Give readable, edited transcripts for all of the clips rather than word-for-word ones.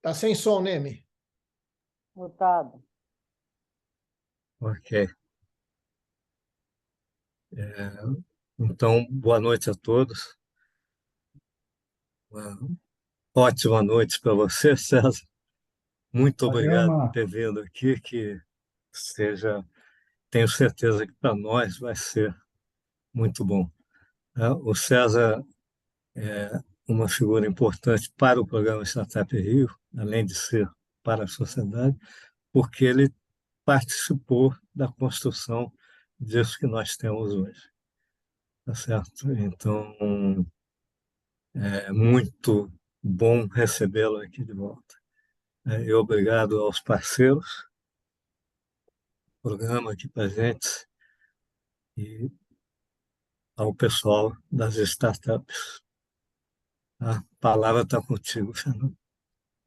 Tá sem som, Neme. Mutado. Ok. Então, boa noite a todos. Uma ótima noite para você, César. Muito Valeu, obrigado por Marco. ter vindo aqui, tenho certeza que para nós vai ser muito bom. O César é uma figura importante para o programa Startup Rio, além de ser para a sociedade, porque ele participou da construção disso que nós temos hoje. Tá certo? Então, é muito bom recebê-lo aqui de volta. E obrigado aos parceiros do programa aqui presentes e ao pessoal das startups. A palavra está contigo, Fernando.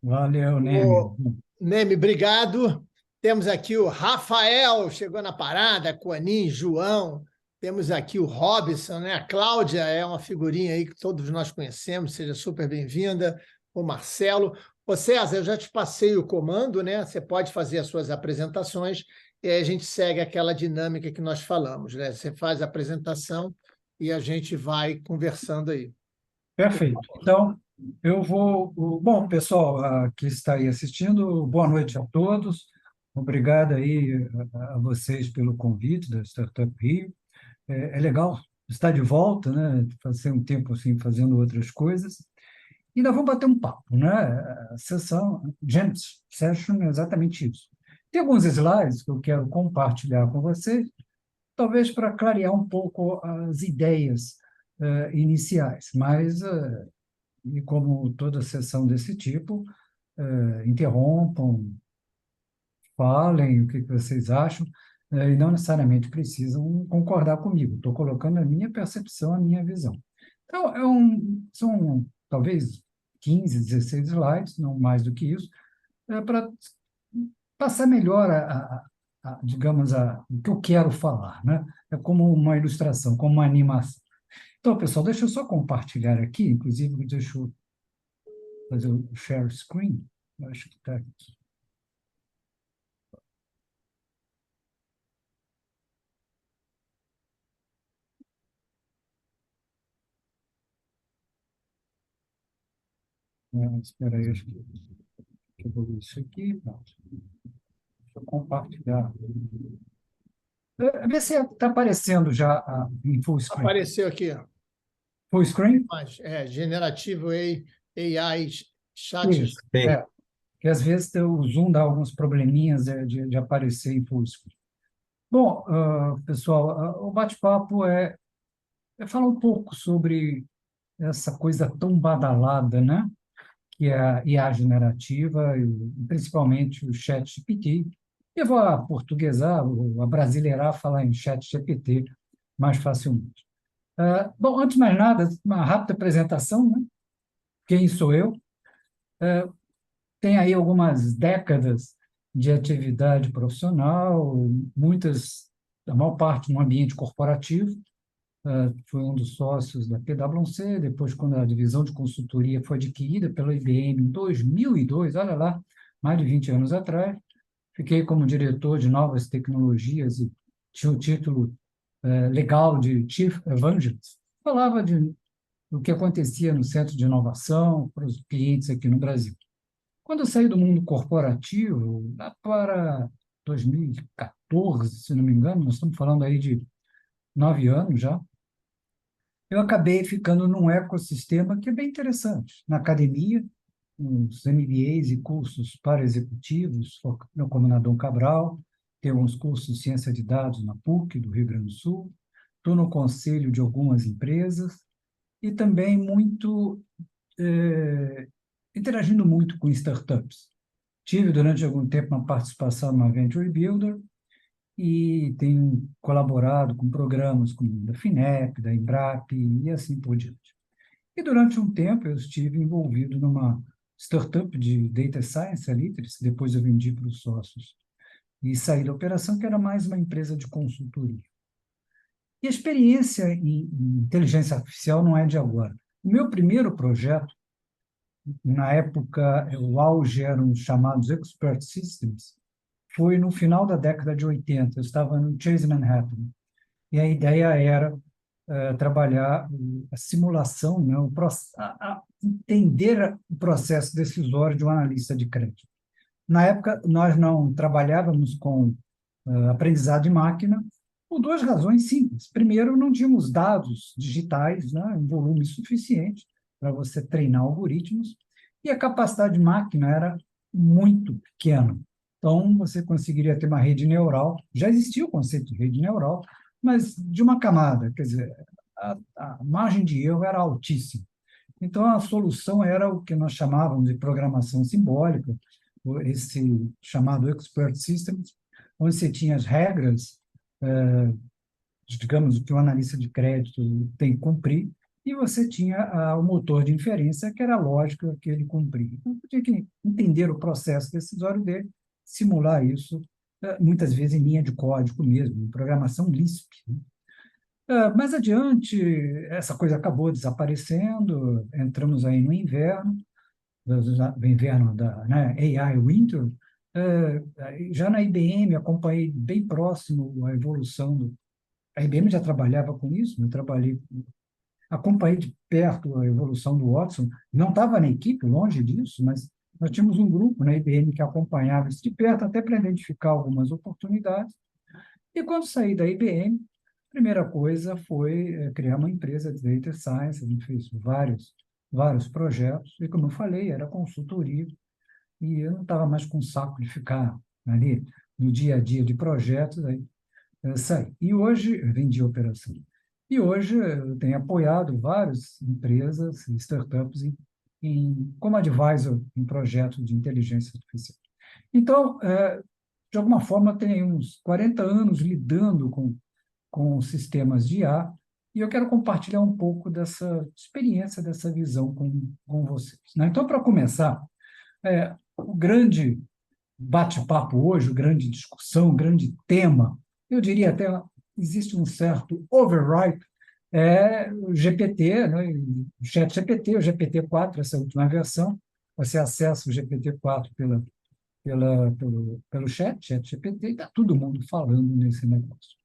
Valeu, Ô, Neme. Neme, obrigado. Temos aqui o Rafael, chegou na parada, Coanin, João. Temos aqui o Robson, né? A Cláudia é uma figurinha aí que todos nós conhecemos, seja super bem-vinda. O Marcelo. Ô, César, eu já te passei o comando, né? Você pode fazer as suas apresentações e aí a gente segue aquela dinâmica que nós falamos, né? Você faz a apresentação e a gente vai conversando aí. Perfeito. Então, eu vou. Bom, pessoal que está aí assistindo, boa noite a todos. Obrigado aí a vocês pelo convite da Startup Rio. É legal estar de volta, né? Fazer um tempo assim fazendo outras coisas. E nós vamos bater um papo, né? A sessão, Genesis Session é exatamente isso. Tem alguns slides que eu quero compartilhar com vocês, talvez para clarear um pouco as ideias iniciais, mas, e como toda sessão desse tipo, interrompam, falem o que vocês acham, e não necessariamente precisam concordar comigo. Estou colocando a minha percepção, a minha visão. Então, são talvez 15, 16 slides, não mais do que isso, para passar melhor digamos, o que eu quero falar, né? É como uma ilustração, como uma animação. Então, pessoal, deixa eu só compartilhar aqui, inclusive, deixa eu fazer o share screen, eu acho que está aqui. Espera aí, acho que eu vou ver isso aqui. Pronto. Deixa eu compartilhar. Vê se está aparecendo já em full screen. Apareceu aqui, ó. Full screen? Generativo AI chat. Isso. Que às vezes o Zoom dá alguns probleminhas de aparecer em full screen. Bom, pessoal, o bate-papo é falar um pouco sobre essa coisa tão badalada, né? Que é a IA generativa, e principalmente o ChatGPT. Eu vou aportuguesar, vou abrasileirar, falar em ChatGPT mais facilmente. Bom, antes de mais nada, uma rápida apresentação, né? Quem sou eu? Tem aí algumas décadas de atividade profissional, a maior parte no ambiente corporativo. Fui um dos sócios da PwC, depois, quando a divisão de consultoria foi adquirida pela IBM em 2002, olha lá, mais de 20 anos atrás, fiquei como diretor de novas tecnologias e tinha o título legal de Chief Evangelist. Falava do que acontecia no centro de inovação para os clientes aqui no Brasil. Quando eu saí do mundo corporativo, lá para 2014, se não me engano, nós estamos falando aí de 9 anos já, eu acabei ficando num ecossistema que é bem interessante. Na academia, uns MBAs e cursos para executivos, como na Dom Cabral, tem alguns cursos de ciência de dados na PUC, do Rio Grande do Sul, estou no conselho de algumas empresas e também interagindo muito com startups. Tive, durante algum tempo, uma participação numa Venture Builder e tenho colaborado com programas como da FINEP, da Embrap e assim por diante. E, durante um tempo, eu estive envolvido numa startup de Data Science, a Literacy, depois eu vendi para os sócios e saí da operação, que era mais uma empresa de consultoria. E a experiência em inteligência artificial não é de agora. O meu primeiro projeto na época, o auge eram os chamados expert systems, foi no final da década de 80. Eu estava no Chase Manhattan, e a ideia era trabalhar a simulação, né, entender o processo decisório de um analista de crédito. Na época, nós não trabalhávamos com aprendizado de máquina, por duas razões simples. Primeiro, não tínhamos dados digitais, né, em volume suficiente para você treinar algoritmos, e a capacidade de máquina era muito pequena. Então, você conseguiria ter uma rede neural, já existia o conceito de rede neural, mas de uma camada, quer dizer, a margem de erro era altíssima. Então, a solução era o que nós chamávamos de programação simbólica, esse chamado expert systems, onde você tinha as regras, digamos, o que o analista de crédito tem que cumprir, e você tinha o motor de inferência, que era a lógica que ele cumpria. Então, você tinha que entender o processo decisório dele, simular isso, muitas vezes em linha de código mesmo, em programação Lisp. Mais adiante, essa coisa acabou desaparecendo, entramos aí no inverno, do inverno da, né, AI Winter. Já na IBM, acompanhei bem próximo a evolução a IBM já trabalhava com isso, eu acompanhei de perto a evolução do Watson, não estava na equipe, longe disso, mas nós tínhamos um grupo na IBM que acompanhava isso de perto, até para identificar algumas oportunidades. E quando saí da IBM, a primeira coisa foi criar uma empresa de data science. A gente fez vários projetos, e como eu falei, era consultoria, e eu não estava mais com saco de ficar ali no dia a dia de projetos, aí eu saí. E hoje, eu vendi a operação. E hoje eu tenho apoiado várias empresas e startups como advisor em projetos de inteligência artificial. Então, de alguma forma, tenho uns 40 anos lidando com sistemas de IA, e eu quero compartilhar um pouco dessa experiência, dessa visão com vocês, né? Então, para começar, o grande bate-papo hoje, a grande discussão, o grande tema, eu diria até existe um certo overripe, o GPT, né, o ChatGPT, o GPT-4, essa última versão. Você acessa o GPT-4 pelo ChatGPT, e está todo mundo falando nesse negócio.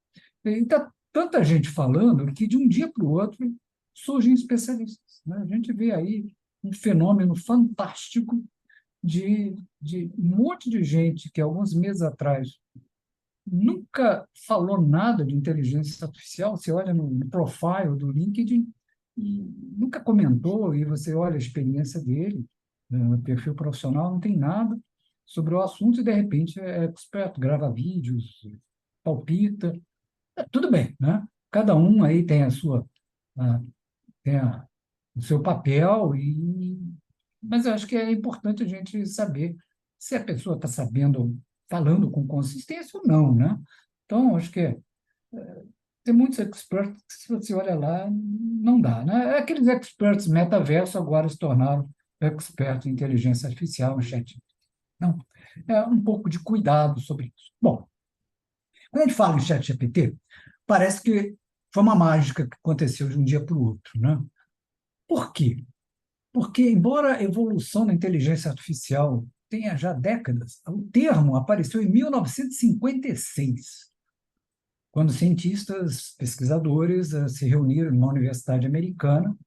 E está tanta gente falando que, de um dia para o outro, surgem especialistas, né? A gente vê aí um fenômeno fantástico de um monte de gente que, alguns meses atrás, nunca falou nada de inteligência artificial. Você olha no profile do LinkedIn e nunca comentou, e você olha a experiência dele, no perfil profissional, não tem nada sobre o assunto, e, de repente, é expert, grava vídeos, palpita. Tudo bem, né? Cada um aí tem o seu papel, mas eu acho que é importante a gente saber se a pessoa está falando com consistência ou não, né? Então, acho que tem muitos experts que, se você olha lá, não dá, né? Aqueles experts metaverso agora se tornaram expertos em inteligência artificial, chat. Não, um pouco de cuidado sobre isso. Bom, quando a gente fala em ChatGPT, parece que foi uma mágica que aconteceu de um dia para o outro, né? Por quê? Porque, embora a evolução da inteligência artificial tenha já décadas, o termo apareceu em 1956, quando cientistas, pesquisadores se reuniram numa universidade americana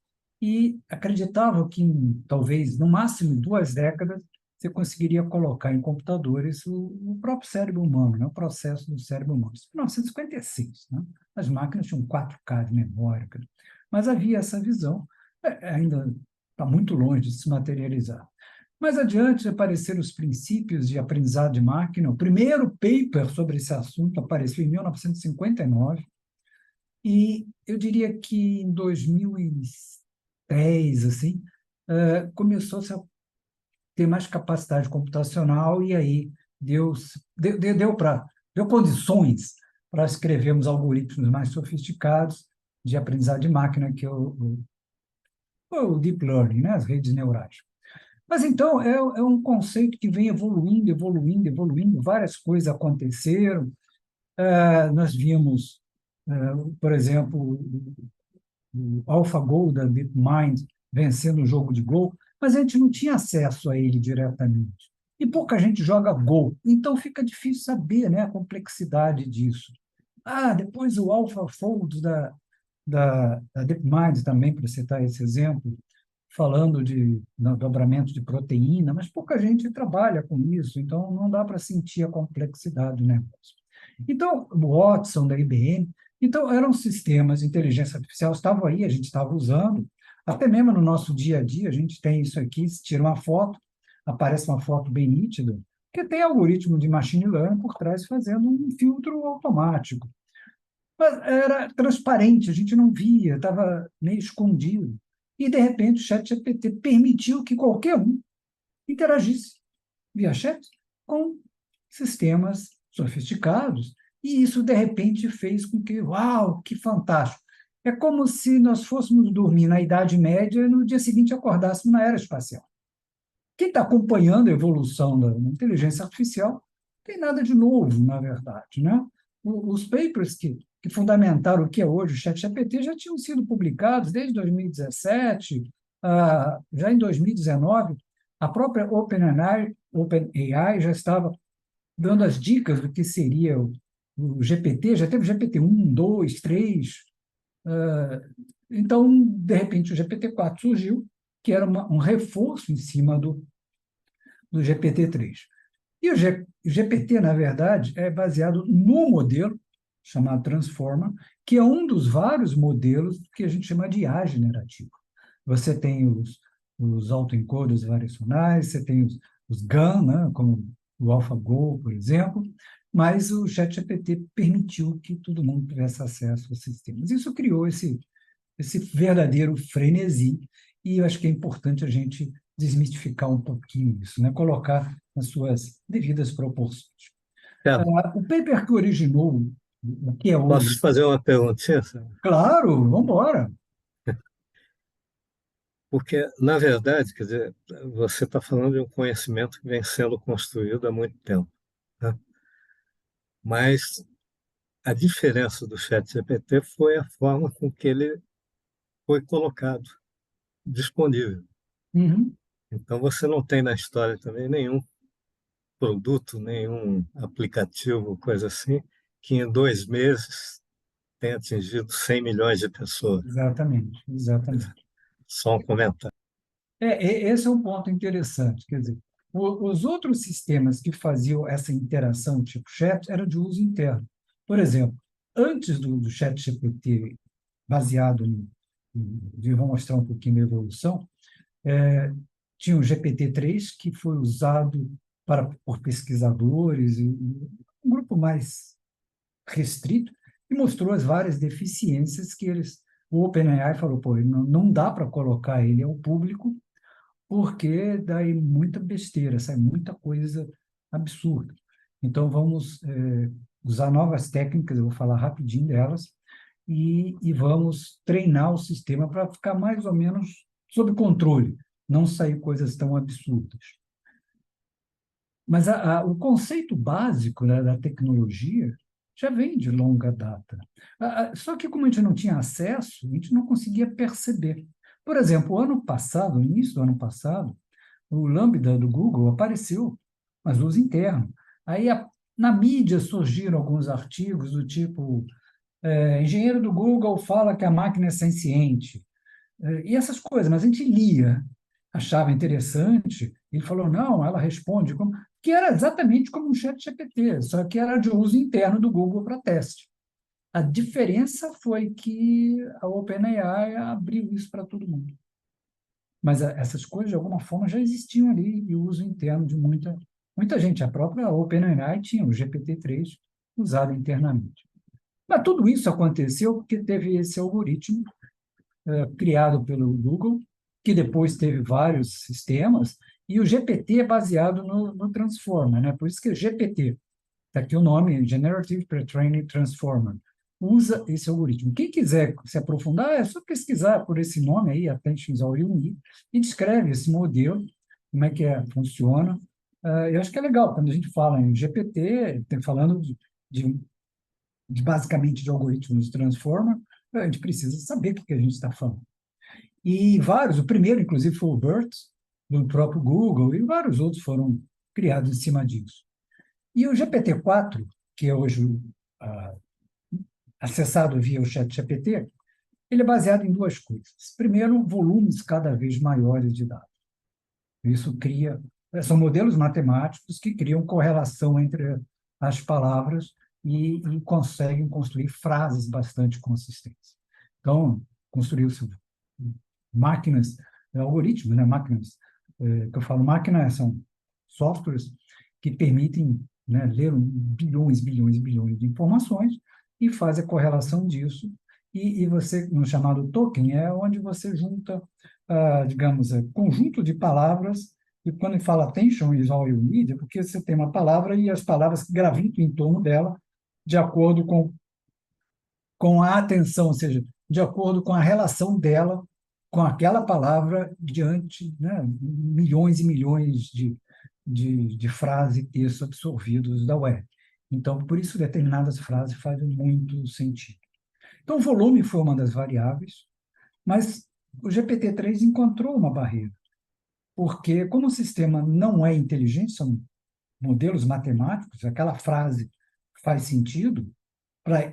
e acreditavam que, talvez, no máximo 2 décadas, você conseguiria colocar em computadores o próprio cérebro humano, né? O processo do cérebro humano. Isso em 1956, né? As máquinas tinham 4K de memória, mas havia essa visão, ainda está muito longe de se materializar. Mais adiante apareceram os princípios de aprendizado de máquina. O primeiro paper sobre esse assunto apareceu em 1959, e eu diria que em 2010, assim, começou-se a ter mais capacidade computacional, e aí deu condições para escrevermos algoritmos mais sofisticados de aprendizado de máquina, que é o deep learning, né? As redes neurais. Mas, então, é um conceito que vem evoluindo, várias coisas aconteceram. Nós vimos, por exemplo, o AlphaGo da DeepMind vencendo o jogo de Go. mas a gente não tinha acesso a ele diretamente. E pouca gente joga Go, então fica difícil saber, né, a complexidade disso. Depois o AlphaFold da DeepMind também, para citar esse exemplo, falando de dobramento de proteína, mas pouca gente trabalha com isso, então não dá para sentir a complexidade do negócio. Então, o Watson, da IBM, então eram sistemas de inteligência artificial, estavam aí, a gente estava usando, até mesmo no nosso dia a dia, a gente tem isso aqui, se tira uma foto, aparece uma foto bem nítida, porque tem algoritmo de machine learning por trás fazendo um filtro automático. Mas era transparente, a gente não via, estava meio escondido. E, de repente, o ChatGPT permitiu que qualquer um interagisse via chat com sistemas sofisticados. E isso, de repente, fez com que, uau, que fantástico! É como se nós fôssemos dormir na Idade Média e no dia seguinte acordássemos na era espacial. Quem está acompanhando a evolução da inteligência artificial não tem nada de novo, na verdade, né? Os papers que fundamentaram o que é hoje o ChatGPT já tinham sido publicados desde 2017, já em 2019, a própria OpenAI já estava dando as dicas do que seria o GPT, já teve GPT-1, 2, 3. Então, de repente, o GPT-4 surgiu, que era um reforço em cima do GPT-3. E o GPT, na verdade, é baseado no modelo chamado Transformer, que é um dos vários modelos que a gente chama de IA generativa. Você tem os autoencoders variacionais, você tem os GAN, né, como o AlphaGo, por exemplo, mas o ChatGPT permitiu que todo mundo tivesse acesso aos sistemas. Isso criou esse verdadeiro frenesi, e eu acho que é importante a gente desmistificar um pouquinho isso, né? Colocar nas suas devidas proporções. O paper que originou o que é Posso hoje... te fazer uma perguntinha? Claro, vamos embora. Porque, na verdade, quer dizer, você está falando de um conhecimento que vem sendo construído há muito tempo, né? Mas a diferença do ChatGPT foi a forma com que ele foi colocado, disponível. Uhum. Então, você não tem na história também nenhum produto, nenhum aplicativo, coisa assim, que em 2 meses tenha atingido 100 milhões de pessoas. Exatamente, exatamente. Só um comentário. Esse é um ponto interessante. Quer dizer, os outros sistemas que faziam essa interação tipo chat eram de uso interno. Por exemplo, antes do ChatGPT, baseado vou mostrar um pouquinho da evolução, tinha o GPT-3, que foi usado por pesquisadores, um grupo mais restrito, e mostrou as várias deficiências que o OpenAI falou, pô, não dá para colocar ele ao público, porque daí muita besteira, sai muita coisa absurda. Então, vamos usar novas técnicas, eu vou falar rapidinho delas, e vamos treinar o sistema para ficar mais ou menos sob controle, não sair coisas tão absurdas. Mas o conceito básico, né, da tecnologia já vem de longa data. Só que, como a gente não tinha acesso, a gente não conseguia perceber. Por exemplo, o ano passado, no início do ano passado, o Lambda do Google apareceu, mas uso interno. Aí, na mídia, surgiram alguns artigos do tipo engenheiro do Google fala que a máquina é senciente. E essas coisas, mas a gente lia, achava interessante, ele falou, não, ela responde como... que era exatamente como um chat GPT, só que era de uso interno do Google para teste. A diferença foi que a OpenAI abriu isso para todo mundo. Mas essas coisas, de alguma forma, já existiam ali, e o uso interno de muita gente. A própria OpenAI tinha o GPT-3 usado internamente. Mas tudo isso aconteceu porque teve esse algoritmo criado pelo Google, que depois teve vários sistemas, e o GPT é baseado no Transformer, né? Por isso que é GPT. Está aqui o nome, Generative Pre-Training Transformer. Usa esse algoritmo. Quem quiser se aprofundar, é só pesquisar por esse nome aí, Attention All You Need, e descreve esse modelo, como é que funciona. Eu acho que é legal, quando a gente fala em GPT, falando basicamente de algoritmos de Transformer, a gente precisa saber o que a gente está falando. E vários, o primeiro, inclusive, foi o BERT, do próprio Google, e vários outros foram criados em cima disso. E o GPT-4, que é hoje ah, acessado via o ChatGPT, ele é baseado em duas coisas. Primeiro, volumes cada vez maiores de dados. Isso cria... São modelos matemáticos que criam correlação entre as palavras e conseguem construir frases bastante consistentes. Então, construiu-se máquinas, algoritmos, né? Máquinas, que eu falo máquina, são softwares que permitem, né, ler bilhões, bilhões, bilhões de informações e faz a correlação disso. E você, no chamado token, é onde você junta, digamos, conjunto de palavras, e quando ele fala attention is all you need, é porque você tem uma palavra e as palavras gravitam em torno dela de acordo com a atenção, ou seja, de acordo com a relação dela com aquela palavra diante, né, milhões e milhões de frases e textos absorvidos da web. Então, por isso, determinadas frases fazem muito sentido. Então, o volume foi uma das variáveis, mas o GPT-3 encontrou uma barreira, porque como o sistema não é inteligente, são modelos matemáticos, aquela frase faz sentido,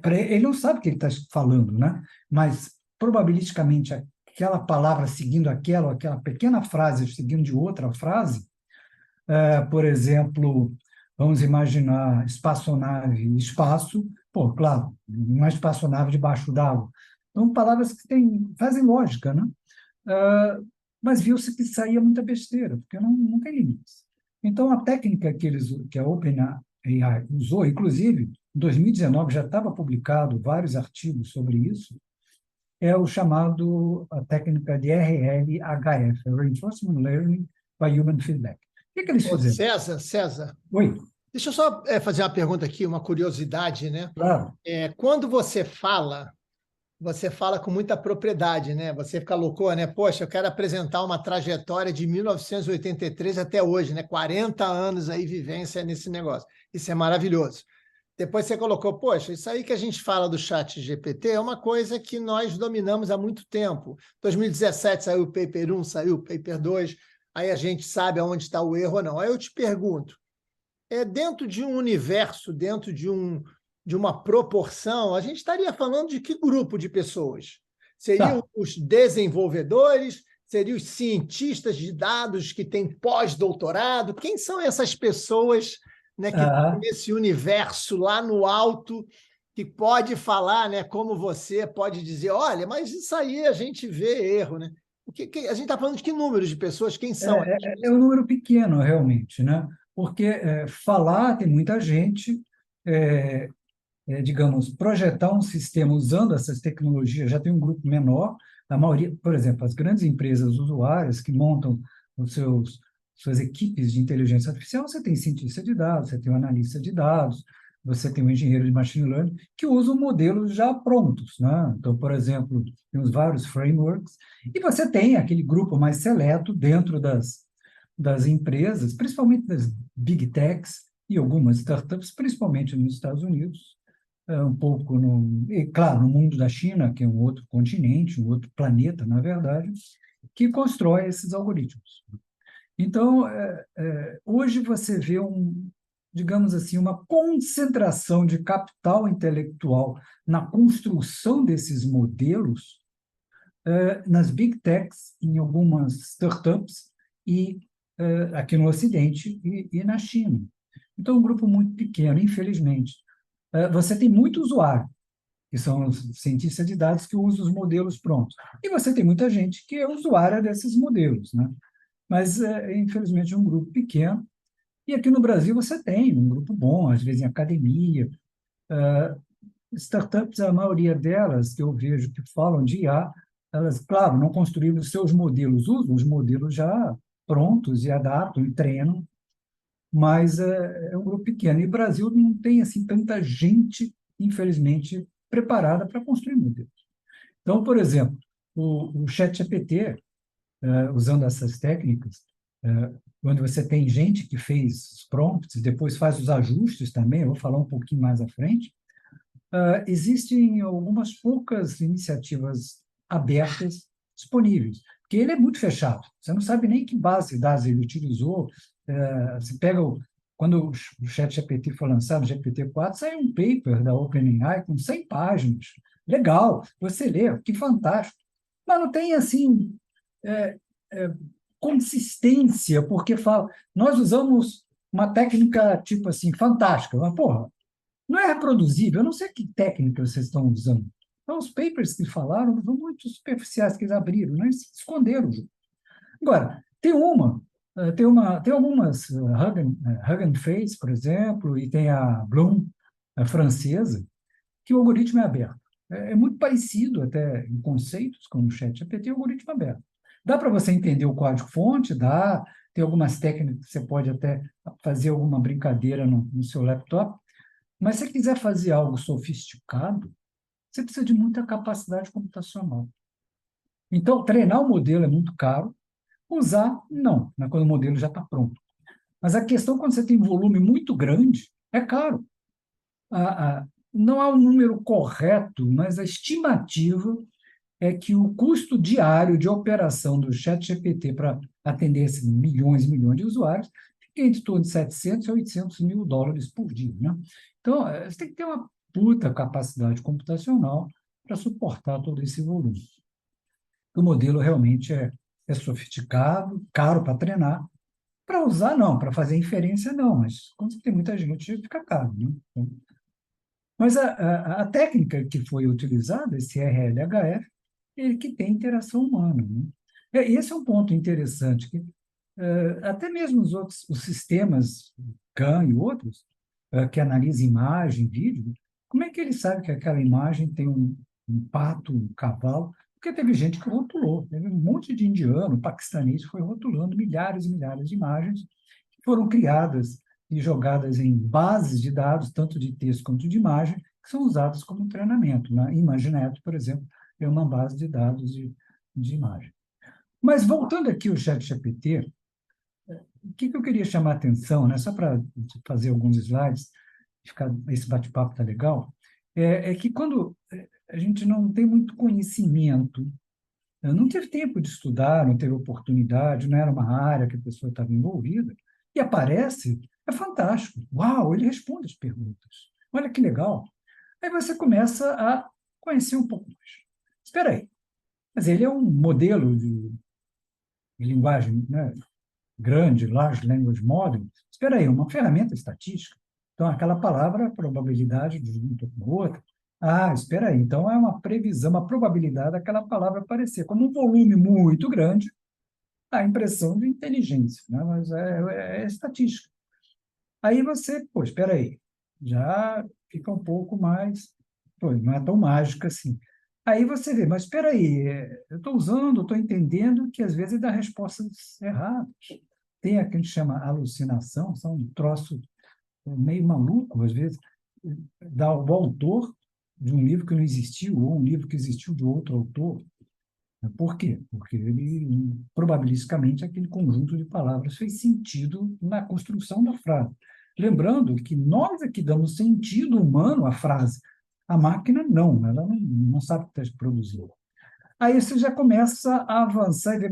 ele não sabe o que ele está falando, né? Mas, probabilisticamente, aquela palavra seguindo aquela pequena frase seguindo de outra frase, por exemplo, vamos imaginar espaçonave, espaço, pô, claro, uma espaçonave debaixo d'água. Então, palavras que fazem lógica, né? Mas viu-se que saía muita besteira, porque não tem limites. Então, a técnica que a OpenAI usou, inclusive, em 2019 já estava publicado vários artigos sobre isso, é a técnica de RLHF, Reinforcement Learning by Human Feedback. O que eles fizeram? César, Oi. deixa eu só fazer uma pergunta aqui, uma curiosidade, né? Claro. Quando você fala com muita propriedade, né? Você fica louco, né? Poxa, eu quero apresentar uma trajetória de 1983 até hoje, né? 40 anos aí vivência nesse negócio. Isso é maravilhoso. Depois você colocou, poxa, isso aí que a gente fala do chat GPT é uma coisa que nós dominamos há muito tempo. 2017 saiu o Paper 1, saiu o Paper 2, aí a gente sabe aonde está o erro ou não. Aí eu te pergunto, dentro de um universo, dentro de uma proporção, a gente estaria falando de que grupo de pessoas? Seriam os desenvolvedores? Seriam os cientistas de dados que têm pós-doutorado? Quem são essas pessoas, né, que estão nesse universo lá no alto, que pode falar, né, como você pode dizer, olha, mas isso aí a gente vê erro, né? A gente está falando de que número de pessoas? Quem são? É um número pequeno, realmente, né? Porque falar tem muita gente, digamos, projetar um sistema usando essas tecnologias já tem um grupo menor. A maioria, por exemplo, as grandes empresas usuárias que montam suas equipes de inteligência artificial, você tem cientista de dados, você tem um analista de dados, você tem um engenheiro de machine learning que usam modelos já prontos, né? Então, por exemplo, temos vários frameworks e você tem aquele grupo mais seleto dentro das empresas, principalmente das big techs e algumas startups, principalmente nos Estados Unidos, um pouco e claro, no mundo da China, que é um outro continente, um outro planeta, na verdade, que constrói esses algoritmos. Então, hoje você vê digamos assim, uma concentração de capital intelectual na construção desses modelos nas big techs, em algumas startups e aqui no Ocidente e na China. Então, é um grupo muito pequeno, infelizmente. Você tem muito usuário, que são os cientistas de dados que usam os modelos prontos. E você tem muita gente que é usuária desses modelos, né? Mas, infelizmente, é um grupo pequeno. E aqui no Brasil você tem um grupo bom, às vezes em academia. Startups, a maioria delas que eu vejo que falam de IA, elas, claro, não construíram os seus modelos, usam os modelos já prontos e adaptam e treinam, mas é um grupo pequeno. E o Brasil não tem assim tanta gente, infelizmente, preparada para construir modelos. Então, por exemplo, o ChatGPT, usando essas técnicas, onde você tem gente que fez os prompts, depois faz os ajustes também, eu vou falar um pouquinho mais à frente, existem algumas poucas iniciativas abertas disponíveis, porque ele é muito fechado. Você não sabe nem que base de dados ele utilizou. Você pega quando o ChatGPT foi lançado, o GPT-4, saiu um paper da OpenAI com 100 páginas. Legal, você lê, que fantástico. Mas não tem, assim, é, é, consistência, porque fala, nós usamos uma técnica, tipo assim, fantástica, mas, porra, não é reproduzível, eu não sei que técnica vocês estão usando. Então, os papers que falaram são muito superficiais, que eles abriram, né? Eles esconderam. Agora, tem algumas, Hugging Face, por exemplo, e tem a Bloom, a francesa, que o algoritmo é aberto. É muito parecido até em conceitos, como o ChatGPT, o algoritmo é aberto. Dá para você entender o código-fonte, dá, tem algumas técnicas que você pode até fazer alguma brincadeira no seu laptop, mas se você quiser fazer algo sofisticado, você precisa de muita capacidade computacional. Então, treinar o modelo é muito caro, usar, não, né, quando o modelo já está pronto. Mas a questão, quando você tem um volume muito grande, é caro. Não há um número correto, mas a estimativa é que o custo diário de operação do ChatGPT para atender esses milhões e milhões de usuários fica entre torno de 700 a 800 mil dólares por dia. Né? Então, você tem que ter uma puta capacidade computacional para suportar todo esse volume. O modelo realmente é sofisticado, caro para treinar. Para usar, não. Para fazer inferência, não. Mas quando você tem muita gente, fica caro. Né? Então, mas a técnica que foi utilizada, esse RLHF, é que tem interação humana. Né? Esse é um ponto interessante, que até mesmo os sistemas GAN e outros, que analisam imagem, vídeo, como é que ele sabe que aquela imagem tem um pato, um cavalo? Porque teve gente que rotulou, teve um monte de indiano, paquistanês, que foi rotulando milhares e milhares de imagens que foram criadas e jogadas em bases de dados, tanto de texto quanto de imagem, que são usadas como treinamento. Na ImageNet, por exemplo, é uma base de dados de imagem. Mas voltando aqui ao ChatGPT, o que eu queria chamar a atenção, né, só para fazer alguns slides, esse bate-papo está legal, é que quando a gente não tem muito conhecimento, não teve tempo de estudar, não teve oportunidade, não era uma área que a pessoa estava envolvida, e aparece, é fantástico. Uau, ele responde as perguntas. Olha que legal. Aí você começa a conhecer um pouco mais. Espera aí, mas ele é um modelo de linguagem, né, grande, Large Language Model. Espera aí, uma ferramenta estatística. Então, aquela palavra, probabilidade de junto com outra. Ah, espera aí, então é uma previsão, uma probabilidade daquela palavra aparecer. Como um volume muito grande, a impressão de inteligência, né? Mas é estatística. Aí você, pô, espera aí, já fica um pouco mais, pô, não é tão mágico assim. Aí você vê, mas espera aí, eu estou usando, estou entendendo que às vezes dá respostas erradas. Tem aquilo que a gente chama alucinação, são um troço meio maluco, às vezes, dá o autor de um livro que não existiu, ou um livro que existiu de outro autor. Por quê? Porque ele, probabilisticamente, aquele conjunto de palavras fez sentido na construção da frase. Lembrando que nós é que damos sentido humano à frase. A máquina não, ela não sabe o que está produzindo. Aí você já começa a avançar e ver,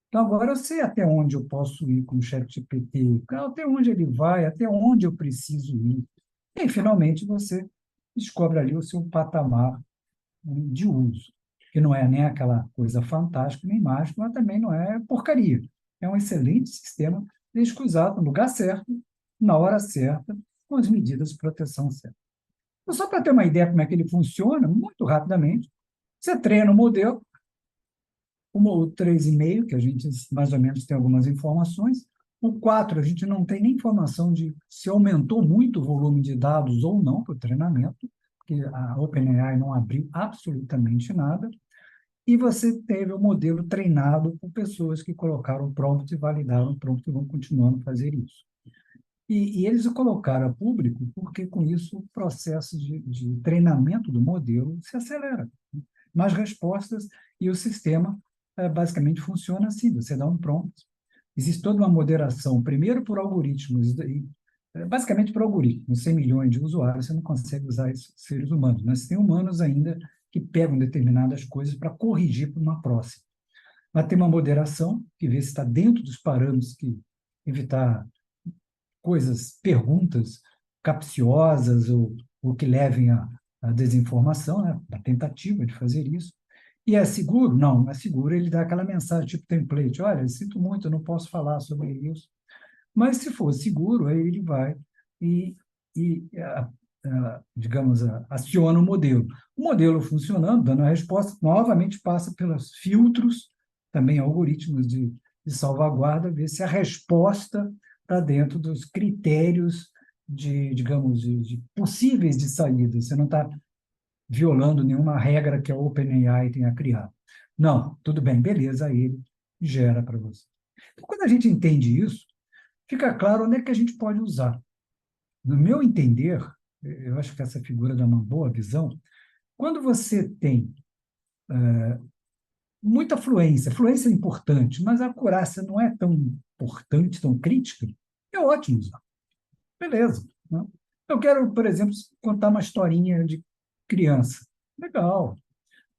então agora eu sei até onde eu posso ir com o ChatGPT, até onde ele vai, até onde eu preciso ir. E, finalmente, você descobre ali o seu patamar de uso, que não é nem aquela coisa fantástica, nem mágica, mas também não é porcaria. É um excelente sistema, desde que usado no lugar certo, na hora certa, com as medidas de proteção certas. Então, só para ter uma ideia como é que ele funciona, muito rapidamente, você treina o modelo, o 3,5, que a gente mais ou menos tem algumas informações, o 4, a gente não tem nem informação de se aumentou muito o volume de dados ou não para o treinamento, porque a OpenAI não abriu absolutamente nada, e você teve o modelo treinado por pessoas que colocaram o prompt e validaram o prompt e vão continuando a fazer isso. E eles o colocaram a público porque, com isso, o processo de treinamento do modelo se acelera. Mais respostas e o sistema basicamente funciona assim, você dá um prompt, existe toda uma moderação, primeiro por algoritmos, basicamente por algoritmos, 100 milhões de usuários, você não consegue usar isso seres humanos, mas tem humanos ainda que pegam determinadas coisas para corrigir para uma próxima. Mas tem uma moderação, que vê se está dentro dos parâmetros, que evitar perguntas capciosas ou que levem à desinformação, né? A tentativa de fazer isso. E é seguro? Não, não é seguro. Ele dá aquela mensagem tipo template: olha, sinto muito, eu não posso falar sobre isso. Mas, se for seguro, aí ele vai e digamos, aciona o modelo. O modelo funcionando, dando a resposta, novamente passa pelos filtros, também algoritmos de salvaguarda, ver se a resposta está dentro dos critérios digamos, de possíveis de saída. Você não está violando nenhuma regra que a OpenAI tenha criado. Não, tudo bem, beleza, aí ele gera para você. Então, quando a gente entende isso, fica claro onde é que a gente pode usar. No meu entender, eu acho que essa figura dá uma boa visão, quando você tem muita fluência é importante, mas a acurácia não é tão importante, tão crítica, é ótimo usar. Beleza. Né? Eu quero, por exemplo, contar uma historinha de criança. Legal.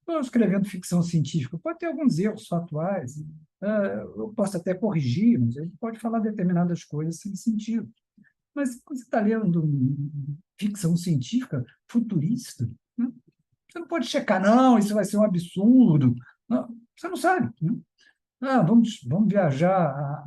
Estou escrevendo ficção científica, pode ter alguns erros fatuais, eu posso até corrigir, mas ele pode falar determinadas coisas sem sentido. Mas quando você está lendo ficção científica futurista, né? Você não pode checar, não, isso vai ser um absurdo. Não, você não sabe. Né? Vamos viajar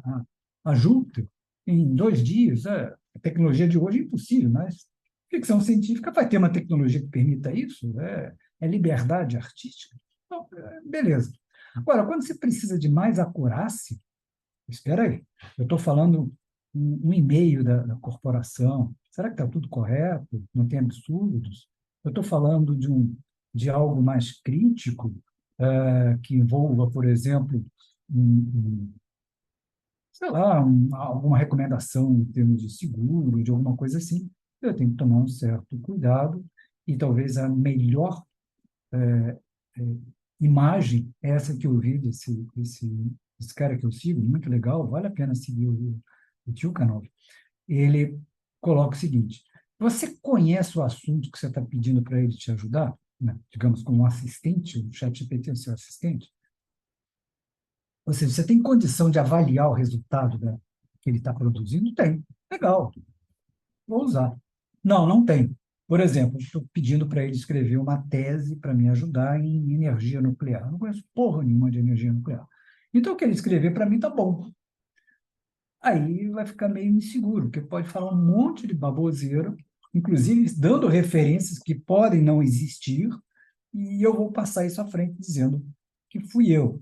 a Júpiter em 2 dias. A tecnologia de hoje é impossível, mas ficção científica vai ter uma tecnologia que permita isso. É liberdade artística. Então, beleza. Agora, quando você precisa de mais acurácia, espera aí, eu estou falando um e-mail da corporação, será que está tudo correto? Não tem absurdos? Eu estou falando de algo mais crítico, que envolva, por exemplo, sei lá, alguma recomendação em termos de seguro, de alguma coisa assim. Eu tenho que tomar um certo cuidado e talvez a melhor imagem é essa que eu vi desse cara que eu sigo, muito legal, vale a pena seguir o Tyukhanov. Ele coloca o seguinte: você conhece o assunto que você está pedindo para ele te ajudar? Né? Digamos, como um assistente, o ChatGPT é o seu assistente. Ou seja, você tem condição de avaliar o resultado que ele está produzindo? Tem. Legal. Vou usar. Não tem. Por exemplo, estou pedindo para ele escrever uma tese para me ajudar em energia nuclear. Eu não conheço porra nenhuma de energia nuclear. Então, o que ele escrever para mim está bom. Aí vai ficar meio inseguro, porque pode falar um monte de baboseira, inclusive dando referências que podem não existir, e eu vou passar isso à frente dizendo que fui eu.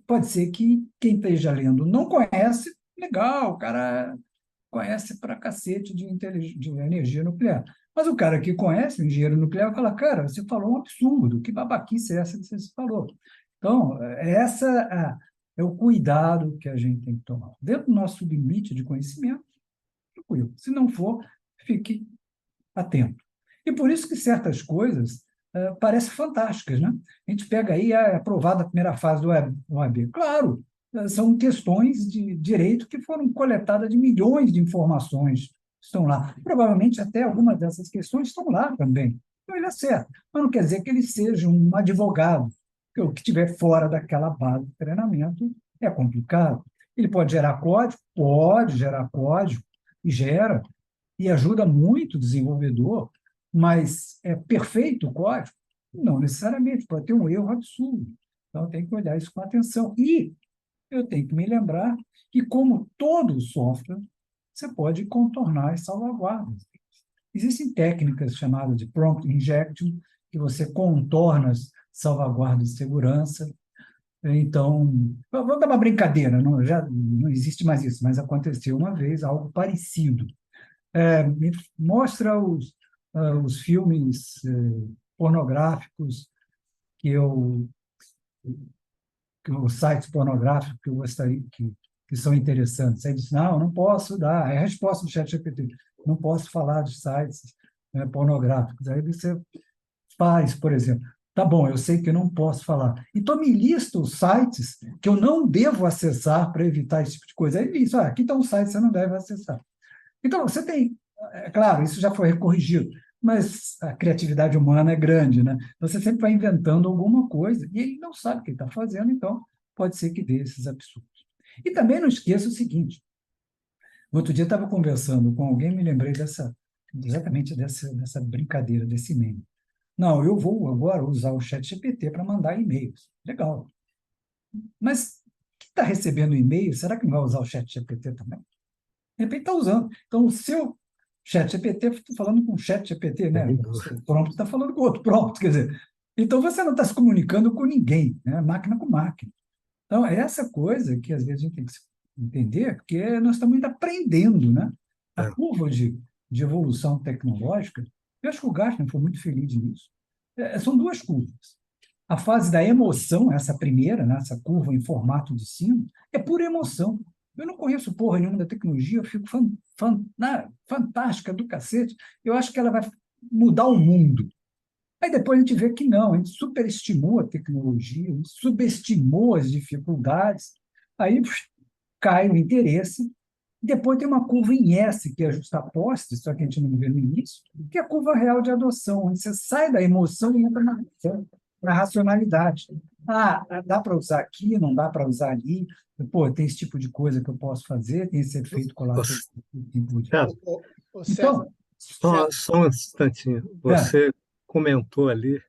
Pode ser que quem esteja lendo não conhece, legal, o cara conhece pra cacete de energia nuclear. Mas o cara que conhece o engenheiro nuclear fala: cara, você falou um absurdo, que babaquice é essa que você falou? Então, é o cuidado que a gente tem que tomar. Dentro do nosso limite de conhecimento, tranquilo. Se não for, fique atento. E por isso que certas coisas parecem fantásticas, né? A gente pega aí aprovada a primeira fase do OAB. Claro, são questões de direito que foram coletadas de milhões de informações que estão lá. Provavelmente até algumas dessas questões estão lá também. Então ele acerta. Mas não quer dizer que ele seja um advogado, porque o que estiver fora daquela base de treinamento é complicado. Ele pode gerar código? Pode gerar código, e gera, e ajuda muito o desenvolvedor, mas é perfeito o código? Não necessariamente, pode ter um erro absurdo. Então, tem que olhar isso com atenção. E eu tenho que me lembrar que, como todo software, você pode contornar as salvaguardas. Existem técnicas chamadas de prompt injection, que você contorna as salvaguardas de segurança. Então, vou dar uma brincadeira, já não existe mais isso, mas aconteceu uma vez algo parecido. Me mostra os filmes pornográficos os sites pornográficos que eu gostaria que são interessantes. Aí disse: não posso dar. É a resposta do ChatGPT: não posso falar de sites pornográficos. Aí você faz, por exemplo: tá bom, eu sei que eu não posso falar. Então me lista os sites que eu não devo acessar para evitar esse tipo de coisa. Aí diz: aqui estão os sites que você não deve acessar. Então, você tem, claro, isso já foi corrigido, mas a criatividade humana é grande, né? Você sempre vai inventando alguma coisa e ele não sabe o que ele está fazendo, então pode ser que dê esses absurdos. E também não esqueça o seguinte: outro dia eu estava conversando com alguém, me lembrei exatamente dessa brincadeira, desse meme. Não, eu vou agora usar o ChatGPT para mandar e-mails. Legal. Mas quem está recebendo e-mail, será que não vai usar o ChatGPT também? De repente está usando. Então, o seu ChatGPT, estou falando com o ChatGPT, né? O seu prompt está falando com outro prompt, quer dizer. Então, você não está se comunicando com ninguém, né? Máquina com máquina. Então, é essa coisa que às vezes a gente tem que entender, porque nós estamos ainda aprendendo, né? A É. curva de evolução tecnológica, eu acho que o Gartner foi muito feliz nisso. São duas curvas. A fase da emoção, essa primeira, né? Essa curva em formato de sino, é pura emoção. Eu não conheço porra nenhuma da tecnologia, eu fico fantástica do cacete. Eu acho que ela vai mudar o mundo. Aí depois a gente vê que não, a gente superestimou a tecnologia, a gente subestimou as dificuldades, aí cai o interesse. Depois tem uma curva em S, que é justaposta, só que a gente não vê no início, que é a curva real de adoção, onde você sai da emoção e entra na racionalidade. Ah, dá para usar aqui, não dá para usar ali. Pô, tem esse tipo de coisa que eu posso fazer, tem esse efeito colateral. Cara, César, Então, só um instantinho. é, Você comentou ali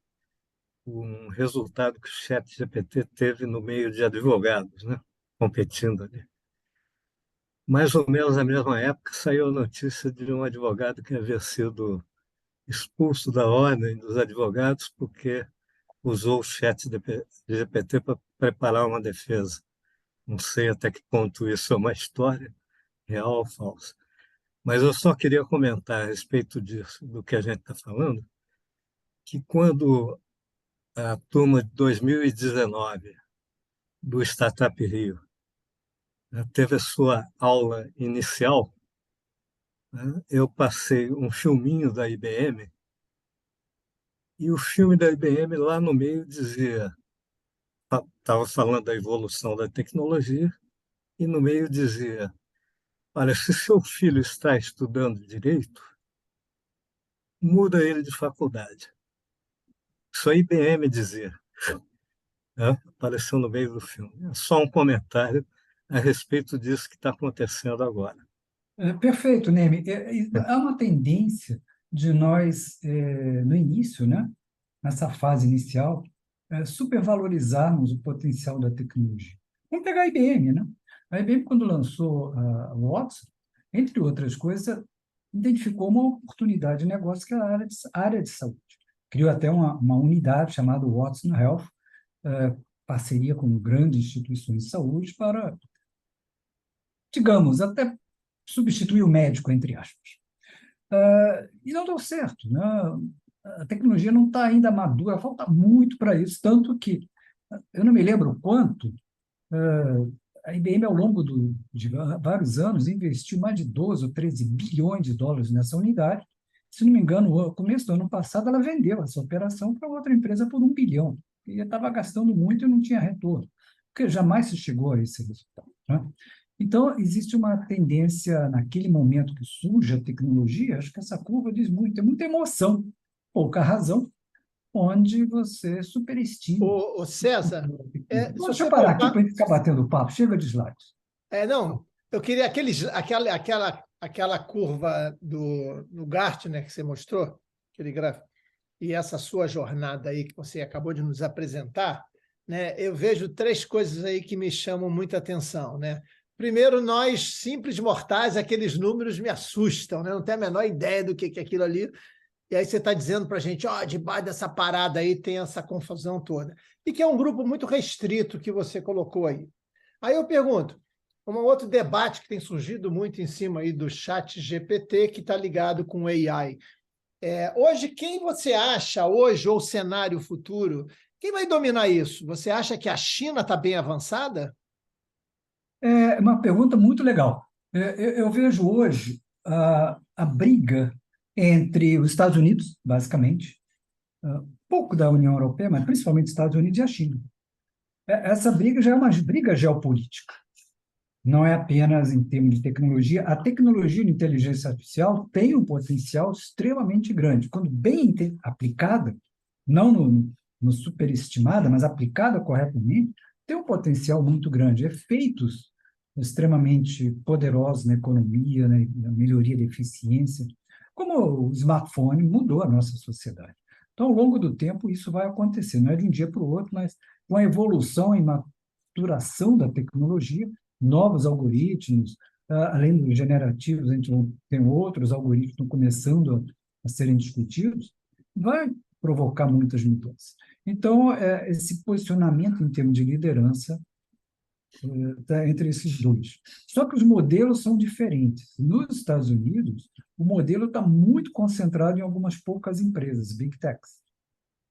um resultado que o ChatGPT teve no meio de advogados, né? Competindo ali. Mais ou menos na mesma época saiu a notícia de um advogado que havia sido expulso da ordem dos advogados porque usou o ChatGPT para preparar uma defesa. Não sei até que ponto isso é uma história real ou falsa. Mas eu só queria comentar a respeito disso, do que a gente está falando, que quando a turma de 2019 do Startup Rio, né, teve a sua aula inicial, né, eu passei um filminho da IBM e o filme da IBM lá no meio dizia, estava falando da evolução da tecnologia e no meio dizia, olha, se seu filho está estudando direito, muda ele de faculdade. Isso a IBM dizia, né? Apareceu no meio do filme. É só um comentário a respeito disso que está acontecendo agora. perfeito, Neme. Há uma tendência de nós, no início, né, nessa fase inicial, supervalorizarmos o potencial da tecnologia. Vamos pegar a IBM, né? A IBM, quando lançou o Watson, entre outras coisas, identificou uma oportunidade de negócio que é a área de saúde. Criou até uma unidade chamada Watson Health, parceria com grandes instituições de saúde para, digamos, até substituir o médico, entre aspas. E não deu certo, né? A tecnologia não está ainda madura, falta muito para isso, tanto que eu não me lembro quanto a IBM, ao longo de vários anos, investiu mais de 12 ou 13 bilhões de dólares nessa unidade. Se não me engano, no começo do ano passado, ela vendeu essa operação para outra empresa por 1 bilhão. E estava gastando muito e não tinha retorno, porque jamais se chegou a esse resultado, né? Então, existe uma tendência, naquele momento que surge a tecnologia, acho que essa curva diz muito, tem muita emoção, pouca razão, onde você superestima. o César, se Deixa eu você parar aqui contar. para a gente ficar batendo papo. Chega de slides. Não, eu queria aquela curva do Gartner que você mostrou, aquele gráfico, e essa sua jornada aí que você acabou de nos apresentar, né? Eu vejo três coisas aí que me chamam muita atenção, né? Primeiro, nós, simples mortais, aqueles números me assustam, né? Não tenho a menor ideia do que é aquilo ali. E aí você está dizendo para a gente, debaixo dessa parada aí tem essa confusão toda. E que é um grupo muito restrito que você colocou aí. Aí eu pergunto, um outro debate que tem surgido muito em cima aí do chat GPT, que está ligado com AI. Hoje, quem você acha, hoje, ou cenário futuro, quem vai dominar isso? Você acha que a China está bem avançada? É uma pergunta muito legal. Eu vejo hoje a briga entre os Estados Unidos, basicamente, pouco da União Europeia, mas principalmente os Estados Unidos e a China. Essa briga já é uma briga geopolítica. não é apenas em termos de tecnologia. A tecnologia de inteligência artificial tem um potencial extremamente grande. Quando bem aplicada, não no superestimada, mas aplicada corretamente, tem um potencial muito grande. Efeitos extremamente poderosos na economia, na melhoria da eficiência, como o smartphone mudou a nossa sociedade. Então, ao longo do tempo, isso vai acontecer. Não é de um dia para o outro, mas com a evolução e maturação da tecnologia, novos algoritmos, além dos generativos, a gente tem outros algoritmos que estão começando a serem discutidos, vai provocar muitas mudanças. Então, esse posicionamento em termos de liderança está entre esses dois. Só que os modelos são diferentes. Nos Estados Unidos, o modelo está muito concentrado em algumas poucas empresas, Big Techs.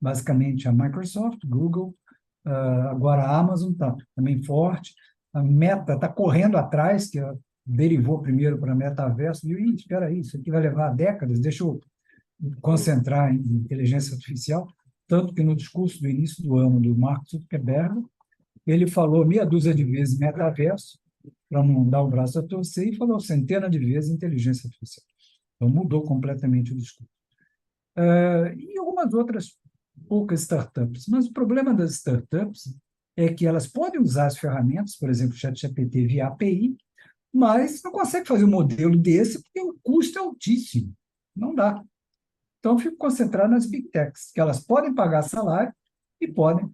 Basicamente, a Microsoft, Google, agora a Amazon está também forte, a Meta está correndo atrás, que derivou primeiro para a metaverso, e espera aí, isso aqui vai levar décadas, deixa eu concentrar em inteligência artificial, tanto que no discurso do início do ano do Mark Zuckerberg, ele falou meia dúzia de vezes metaverso, para não dar o braço a torcer, e falou centenas de vezes inteligência artificial. Então, mudou completamente o discurso. E algumas outras poucas startups. Mas o problema das startups é que elas podem usar as ferramentas, por exemplo, o ChatGPT via API, mas não consegue fazer um modelo desse porque o custo é altíssimo. Não dá. Então, eu fico concentrado nas Big Techs, que elas podem pagar salário e podem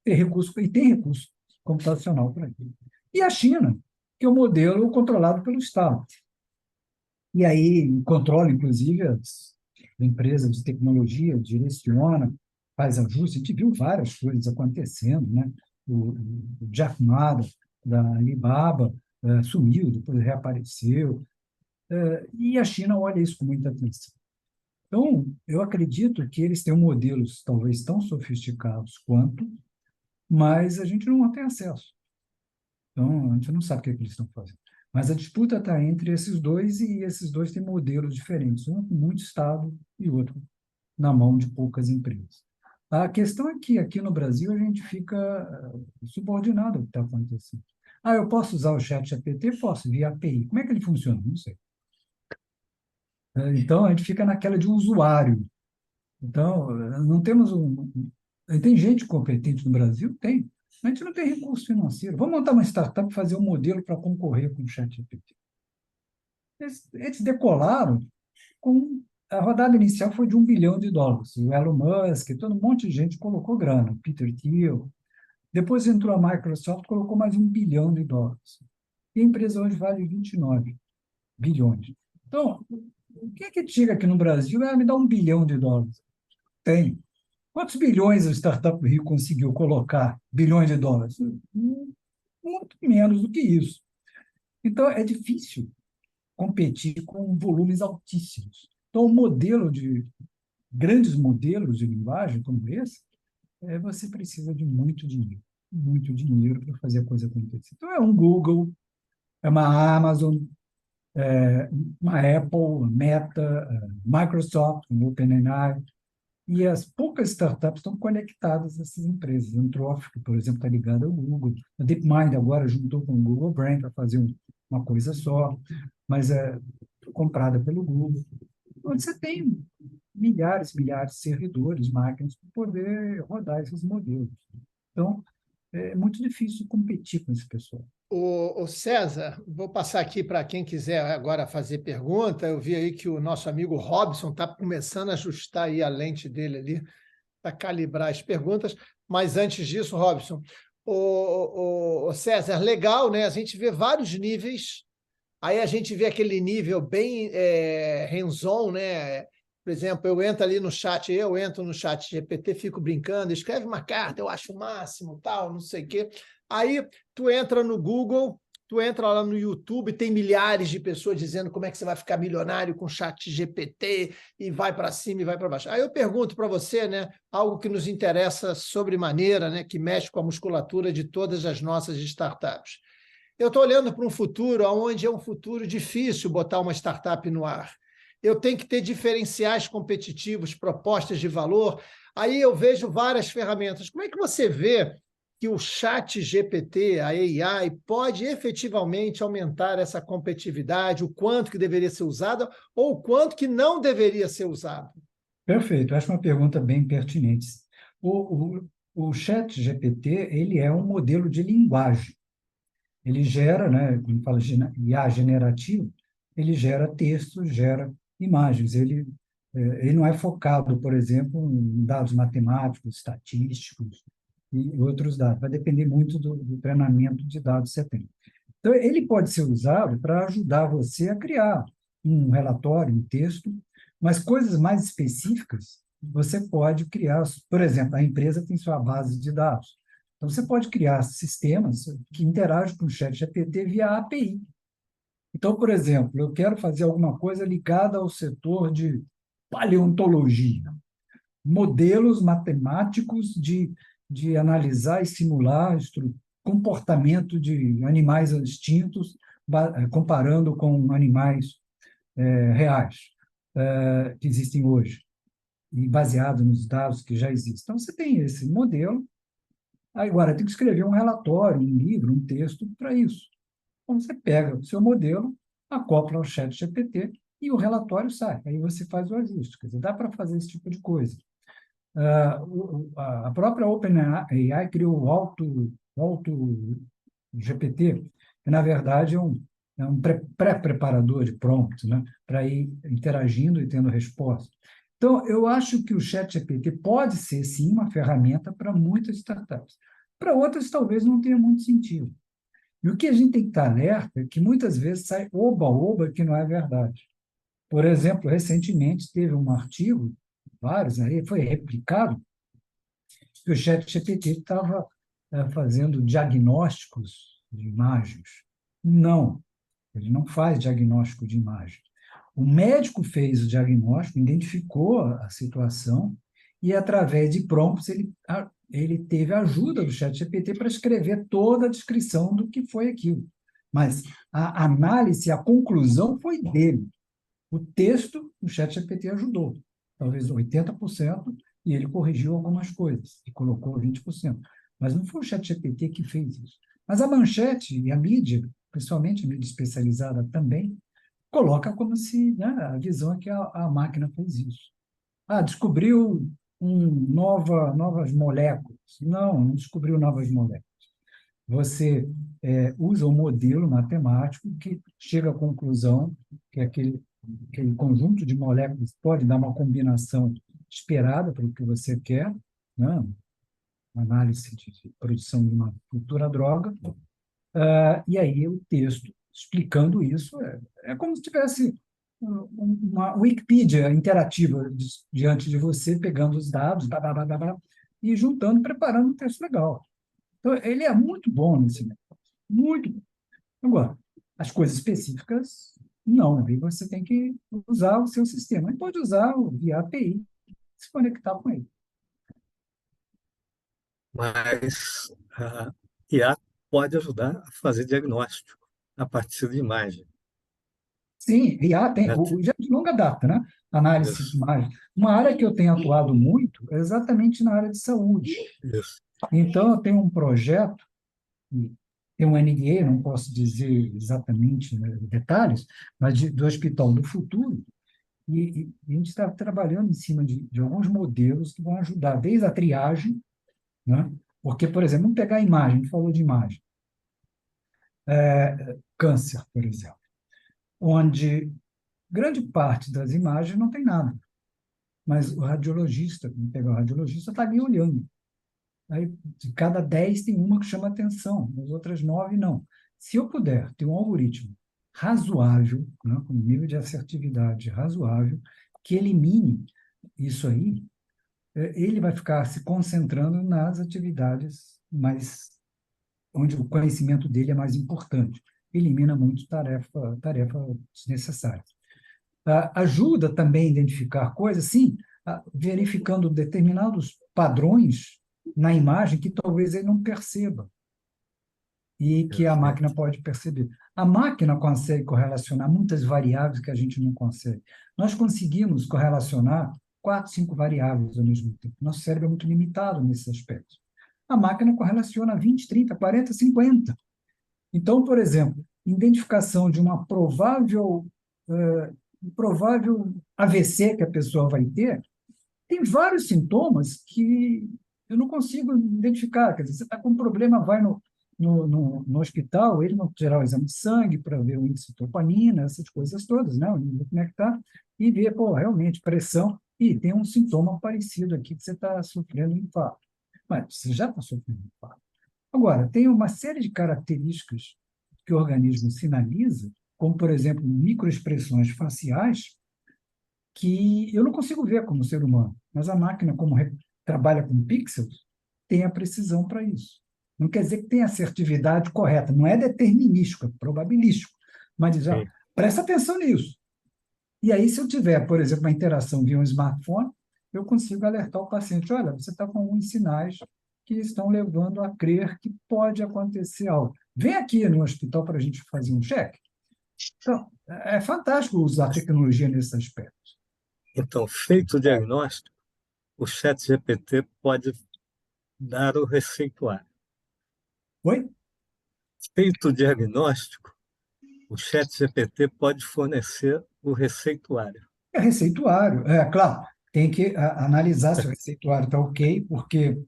ter recurso, e tem recurso computacional por aqui. E a China, que é o modelo controlado pelo Estado. E aí controla, inclusive, as empresas de tecnologia, direciona, faz ajustes. A gente viu várias coisas acontecendo, né? O Jack Ma, da Alibaba, sumiu, depois reapareceu. E a China olha isso com muita atenção. Então, eu acredito que eles têm modelos talvez tão sofisticados quanto, mas a gente não tem acesso. Então, a gente não sabe o que eles estão fazendo. Mas a disputa está entre esses dois, e esses dois têm modelos diferentes, um com muito Estado e outro na mão de poucas empresas. A questão é que aqui no Brasil a gente fica subordinado ao que está acontecendo. Eu posso usar o ChatGPT? Posso, via API. Como é que ele funciona? Não sei. Então, a gente fica naquela de usuário. Então, não temos Tem gente competente no Brasil? Tem. A gente não tem recurso financeiro. Vamos montar uma startup e fazer um modelo para concorrer com o ChatGPT. Eles decolaram com... A rodada inicial foi de $1 bilhão. O Elon Musk, todo um monte de gente colocou grana. Peter Thiel. Depois entrou a Microsoft, colocou mais $1 bilhão. E a empresa hoje vale 29 bilhões. Então, o que é que chega aqui no Brasil? Me dá $1 bilhão. Tem. Quantos bilhões a Startup Rio conseguiu colocar? Bilhões de dólares? Muito menos do que isso. Então, é difícil competir com volumes altíssimos. Então, grandes modelos de linguagem como esse, você precisa de muito dinheiro para fazer a coisa acontecer. Então, é um Google, é uma Amazon, uma Apple, uma Meta, Microsoft, um OpenAI, e as poucas startups estão conectadas a essas empresas. A Anthropic, por exemplo, está ligada ao Google. A DeepMind agora juntou com o Google Brain para fazer uma coisa só, mas é comprada pelo Google. Onde você tem milhares de servidores, máquinas, para poder rodar esses modelos. Então, é muito difícil competir com esse pessoal. O César, vou passar aqui para quem quiser agora fazer pergunta. Eu vi aí que o nosso amigo Robson está começando a ajustar aí a lente dele ali para calibrar as perguntas. Mas antes disso, Robson, o César, legal, né? A gente vê vários níveis. Aí a gente vê aquele nível bem hands-on, né? Por exemplo, eu entro no chat GPT, fico brincando, escreve uma carta, eu acho o máximo, tal, não sei o quê. Aí tu entra no Google, tu entra lá no YouTube, tem milhares de pessoas dizendo como é que você vai ficar milionário com chat GPT, e vai para cima e vai para baixo. Aí eu pergunto para você, né, algo que nos interessa sobremaneira, né, que mexe com a musculatura de todas as nossas startups. Eu estou olhando para um futuro onde é um futuro difícil botar uma startup no ar. Eu tenho que ter diferenciais competitivos, propostas de valor. Aí eu vejo várias ferramentas. Como é que você vê que o chat GPT, a AI, pode efetivamente aumentar essa competitividade, o quanto que deveria ser usada ou o quanto que não deveria ser usado? Perfeito, acho uma pergunta bem pertinente. O chat GPT, ele é um modelo de linguagem. Ele gera, né, quando fala IA generativo, ele gera textos, gera imagens. Ele não é focado, por exemplo, em dados matemáticos, estatísticos e outros dados. Vai depender muito do treinamento de dados que você tem. Então, ele pode ser usado para ajudar você a criar um relatório, um texto, mas coisas mais específicas você pode criar. Por exemplo, a empresa tem sua base de dados. Então, você pode criar sistemas que interagem com o ChatGPT via API. Então, por exemplo, eu quero fazer alguma coisa ligada ao setor de paleontologia, modelos matemáticos de analisar e simular comportamento de animais extintos, comparando com animais reais que existem hoje, e baseado nos dados que já existem. Então, você tem esse modelo, agora tem que escrever um relatório, um livro, um texto para isso. Então, você pega o seu modelo, acopla ao chat GPT e o relatório sai. Aí você faz o ajuste. Quer dizer, dá para fazer esse tipo de coisa. A própria OpenAI criou o Auto GPT, que, na verdade, é um pré-preparador de prompt, né, para ir interagindo e tendo resposta. Então, eu acho que o ChatGPT pode ser, sim, uma ferramenta para muitas startups. Para outras, talvez não tenha muito sentido. E o que a gente tem que estar alerta é que muitas vezes sai oba-oba que não é verdade. Por exemplo, recentemente teve um artigo, vários aí, foi replicado, que o ChatGPT estava fazendo diagnósticos de imagens. Não, ele não faz diagnóstico de imagem. O médico fez o diagnóstico, identificou a situação e, através de prompts, ele teve a ajuda do ChatGPT para escrever toda a descrição do que foi aquilo. Mas a análise, a conclusão foi dele. O texto, o ChatGPT ajudou, talvez 80%, e ele corrigiu algumas coisas, e colocou 20%. Mas não foi o ChatGPT que fez isso. Mas a manchete e a mídia, principalmente a mídia especializada também, coloca como se, né, a visão é que a máquina fez isso. Descobriu novas moléculas. Não descobriu novas moléculas. Você usa um modelo matemático que chega à conclusão que aquele conjunto de moléculas pode dar uma combinação esperada para o que você quer, né? Análise de produção de uma futura droga, e aí o texto explicando isso é como se tivesse uma Wikipedia interativa diante de você, pegando os dados, blá, blá, blá, blá, blá, e juntando, preparando um texto legal. Então, ele é muito bom nesse negócio, muito bom. Agora, as coisas específicas, não, aí você tem que usar o seu sistema. E pode usar via API, se conectar com ele. Mas a IA pode ajudar a fazer diagnóstico a partir de imagem. Sim, IA tem, Né? já de longa data, né? Análise de Isso, imagem. Uma área que eu tenho atuado muito é exatamente na área de saúde. isso. Então, eu tenho um projeto, tem um NDA, não posso dizer exatamente, né, detalhes, mas do Hospital do Futuro, e a gente está trabalhando em cima de alguns modelos que vão ajudar, desde a triagem, né? Porque, por exemplo, vamos pegar a imagem, a gente falou de imagem, câncer, por exemplo, onde grande parte das imagens não tem nada, mas o radiologista, vamos pegar o radiologista, está ali olhando. Aí, de cada 10 tem uma que chama atenção, as outras 9 não. Se eu puder ter um algoritmo razoável, né, com um nível de assertividade razoável, que elimine isso aí, ele vai ficar se concentrando nas atividades onde o conhecimento dele é mais importante. Elimina muito tarefa desnecessária. Ajuda também a identificar coisas, sim, verificando determinados padrões na imagem que talvez ele não perceba e que a máquina pode perceber. A máquina consegue correlacionar muitas variáveis que a gente não consegue. Nós conseguimos correlacionar 4, 5 variáveis ao mesmo tempo. Nosso cérebro é muito limitado nesse aspecto. a máquina correlaciona 20, 30, 40, 50. Então, por exemplo, identificação de uma provável AVC que a pessoa vai ter, tem vários sintomas que eu não consigo identificar. Quer dizer, você está com um problema, vai no hospital, ele não tirar o exame de sangue para ver o índice de troponina, essas coisas todas, né? Como é que está, e ver, pô, realmente, pressão, e tem um sintoma parecido aqui que você está sofrendo um infarto. Mas você já está sofrendo um infarto. Agora, tem uma série de características que o organismo sinaliza, como, por exemplo, microexpressões faciais, que eu não consigo ver como ser humano, mas a máquina, como trabalha com pixels, tem a precisão para isso. Não quer dizer que tenha assertividade correta, não é determinístico, é probabilístico, mas diz, Sim. presta atenção nisso. E aí, se eu tiver, por exemplo, uma interação via um smartphone, eu consigo alertar o paciente, olha, você está com alguns sinais que estão levando a crer que pode acontecer algo. Vem aqui no hospital para a gente fazer um check. Então, é fantástico usar tecnologia nesse aspecto. Então, feito o diagnóstico, o ChatGPT pode dar o receituário. Oi? Feito o diagnóstico, o ChatGPT pode fornecer o receituário. É receituário, claro, tem que analisar se o receituário está ok, porque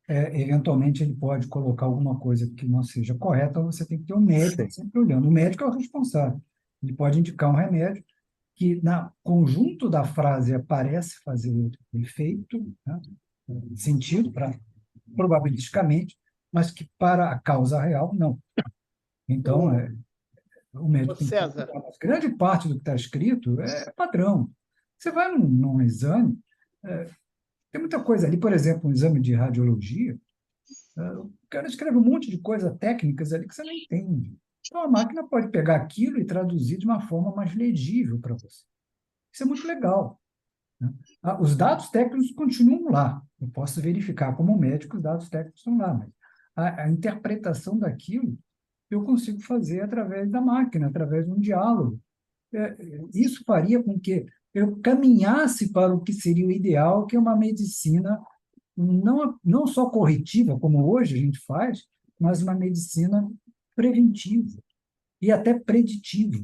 eventualmente ele pode colocar alguma coisa que não seja correta, ou você tem que ter um médico Sim. sempre olhando. O médico é o responsável. Ele pode indicar um remédio que, no conjunto da frase, parece fazer efeito, né, sentido, probabilisticamente, mas que para a causa real, não. Então, o médico tem que César, procurar, mas grande parte do que está escrito é padrão. Você vai num exame, tem muita coisa ali, por exemplo, um exame de radiologia, o cara escreve um monte de coisas técnicas ali que você não entende. Então, a máquina pode pegar aquilo e traduzir de uma forma mais legível para você. Isso é muito legal, né? Os dados técnicos continuam lá. Eu posso verificar como médico, os dados técnicos estão lá, mas a interpretação daquilo eu consigo fazer através da máquina, através de um diálogo. Isso faria com que eu caminhasse para o que seria o ideal, que é uma medicina não só corretiva, como hoje a gente faz, mas uma medicina preventiva e até preditiva.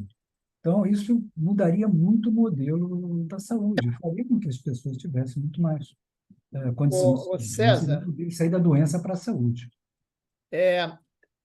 Então, isso mudaria muito o modelo da saúde, faria com que as pessoas tivessem muito mais condição de César, sair da doença para a saúde.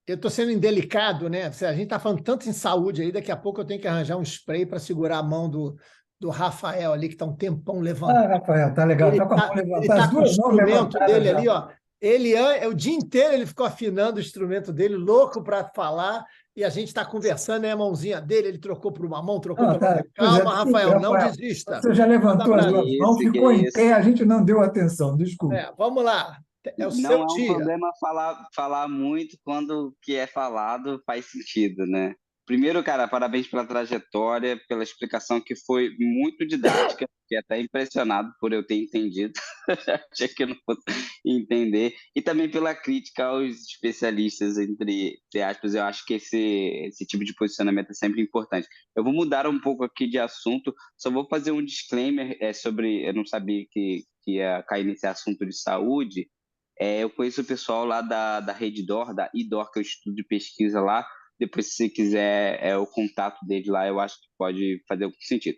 eu estou sendo indelicado, né? A gente está falando tanto em saúde aí, daqui a pouco eu tenho que arranjar um spray para segurar a mão do Rafael ali, que está um tempão levantado. Rafael, tá legal. Ele Tá com a mão ele levantada, tá as com o duas mãos instrumento levantadas dele já. ali, ó. O dia inteiro ele ficou afinando o instrumento dele, louco para falar, e a gente está conversando, né? A mãozinha dele, ele trocou por uma mão, trocou Não, pela outra. pois Calma, desculpe, Rafael, não Rafael. desista. Você já Manda levantou as pra duas mim. mãos, ficou em pé, a gente não deu atenção, desculpe. Vamos lá. É o seu Não é um dia. problema falar muito quando o que é falado faz sentido, né? Primeiro, cara, parabéns pela trajetória, pela explicação que foi muito didática, fiquei até impressionado por eu ter entendido, achei que eu não fosse entender, e também pela crítica aos especialistas, entre aspas, eu acho que esse tipo de posicionamento é sempre importante. Eu vou mudar um pouco aqui de assunto, só vou fazer um disclaimer sobre, eu não sabia que ia cair nesse assunto de saúde. Eu conheço o pessoal lá da Reddor, da IDOR, que é o Instituto de Pesquisa lá. Depois, se você quiser o contato dele lá, eu acho que pode fazer algum sentido.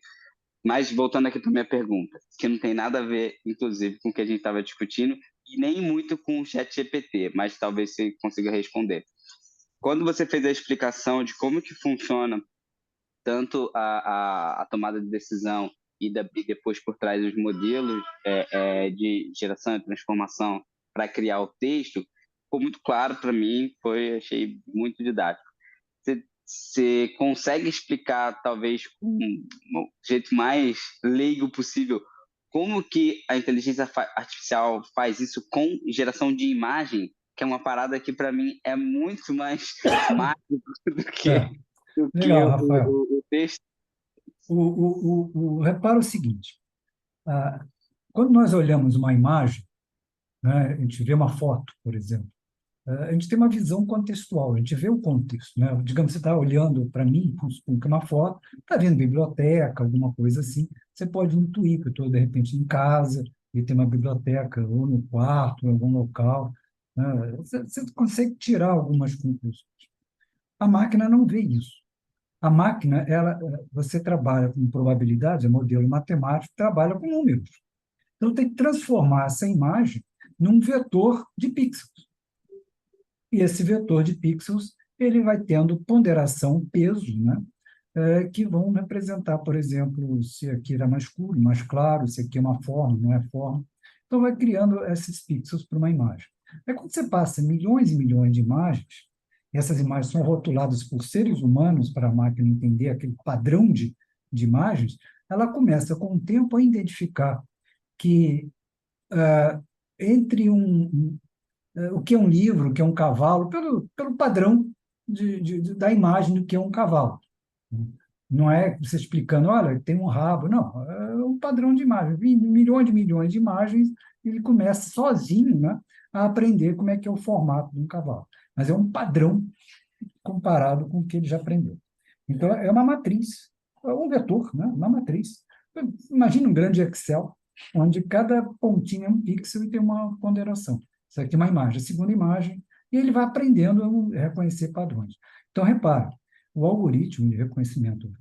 Mas, voltando aqui para minha pergunta, que não tem nada a ver, inclusive, com o que a gente estava discutindo, e nem muito com o ChatGPT, mas talvez você consiga responder. Quando você fez a explicação de como que funciona tanto a tomada de decisão e depois por trás os modelos de geração e transformação para criar o texto, ficou muito claro para mim, achei muito didático. Você consegue explicar, talvez, com o jeito mais leigo possível, como que a inteligência artificial faz isso com geração de imagem, que é uma parada que, para mim, é muito mais mágico do que Legal, Rafael. o texto. Repara o seguinte, quando nós olhamos uma imagem, né, a gente vê uma foto, por exemplo, a gente tem uma visão contextual, a gente vê o contexto, né? Digamos, você está olhando para mim, com uma foto, está vendo biblioteca, alguma coisa assim, você pode intuir que eu estou, de repente, em casa, e tem uma biblioteca, ou no quarto, em algum local. né? Você consegue tirar algumas conclusões. A máquina não vê isso. A máquina, você trabalha com probabilidades, é modelo matemático, trabalha com números. Então, tem que transformar essa imagem num vetor de pixels. E esse vetor de pixels ele vai tendo ponderação, peso, né? Que vão representar, por exemplo, se aqui era mais escuro, mais claro, se aqui é uma forma, não é forma. Então, vai criando esses pixels para uma imagem. Aí, quando você passa milhões e milhões de imagens, e essas imagens são rotuladas por seres humanos para a máquina entender aquele padrão de imagens, ela começa, com o tempo, a identificar que entre o que é um livro, o que é um cavalo, pelo padrão da imagem do que é um cavalo. Não é você explicando, olha, tem um rabo, não, é um padrão de imagem. Milhões de imagens, ele começa sozinho, né, a aprender como é que é o formato de um cavalo. Mas é um padrão comparado com o que ele já aprendeu. Então, é uma matriz, é um vetor, né, uma matriz. Imagina um grande Excel, onde cada pontinho é um pixel e tem uma ponderação. Isso aqui é uma imagem, a segunda imagem, e ele vai aprendendo a reconhecer padrões. Então, repare, o algoritmo de reconhecimento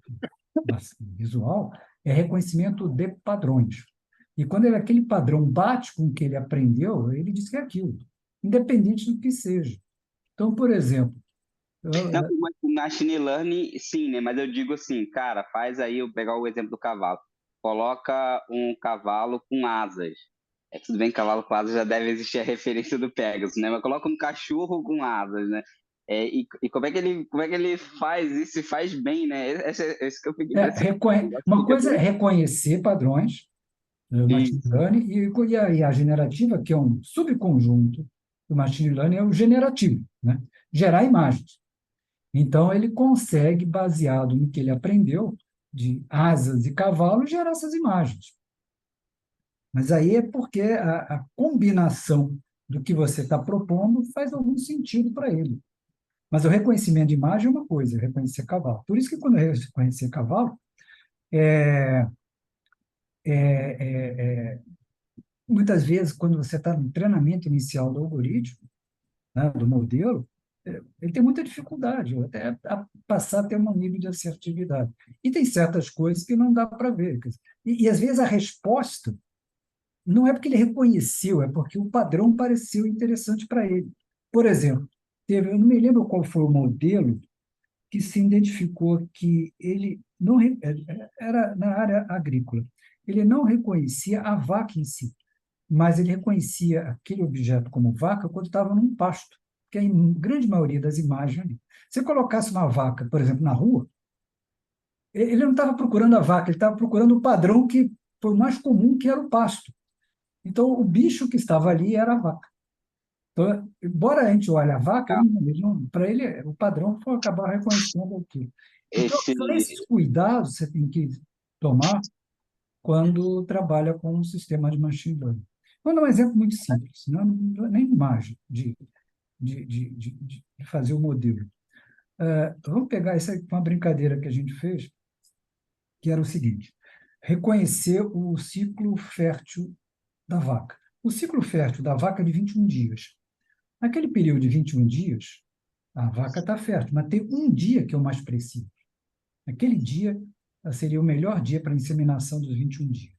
visual é reconhecimento de padrões. E quando aquele padrão bate com o que ele aprendeu, ele diz que é aquilo, independente do que seja. Então, por exemplo... Não, o machine learning, sim, né? Mas eu digo assim, cara, faz aí, eu pegar o exemplo do cavalo. Coloca um cavalo com asas. Tudo bem que cavalo com asas já deve existir a referência do Pegasus, né? Mas coloca um cachorro com asas, né? E como é que ele faz isso e faz bem, né? Esse que eu fiquei impressionado. Uma coisa é reconhecer padrões, do machine Isso. learning, e a generativa, que é um subconjunto do machine learning, é o generativo, né? Gerar imagens. Então, ele consegue, baseado no que ele aprendeu, de asas e cavalos, gerar essas imagens. Mas aí é porque a combinação do que você está propondo faz algum sentido para ele. Mas o reconhecimento de imagem é uma coisa, reconhecer cavalo. Por isso que quando eu reconhecer cavalo, muitas vezes, quando você está no treinamento inicial do algoritmo, né, do modelo, ele tem muita dificuldade até a passar a ter um nível de assertividade. E tem certas coisas que não dá para ver. E, às vezes, a resposta não é porque ele reconheceu, é porque o padrão pareceu interessante para ele. Por exemplo, eu não me lembro qual foi o modelo que se identificou que ele não era na área agrícola. Ele não reconhecia a vaca em si, mas ele reconhecia aquele objeto como vaca quando estava num pasto, que é em grande maioria das imagens ali. Se colocasse uma vaca, por exemplo, na rua, ele não estava procurando a vaca, ele estava procurando o padrão que foi o mais comum, que era o pasto. Então, o bicho que estava ali era a vaca. Então, embora a gente olhe a vaca, para ele, o padrão foi acabar reconhecendo aquilo. Então, são esses cuidados que você tem que tomar quando trabalha com um sistema de machine learning. Vou dar um exemplo muito simples, não é nem imagem de fazer o modelo. Vamos pegar isso aí, uma brincadeira que a gente fez, que era o seguinte: reconhecer o ciclo fértil da vaca. O ciclo fértil da vaca é de 21 dias. Naquele período de 21 dias, a vaca está fértil, mas tem um dia que é o mais preciso. Aquele dia seria o melhor dia para a inseminação dos 21 dias.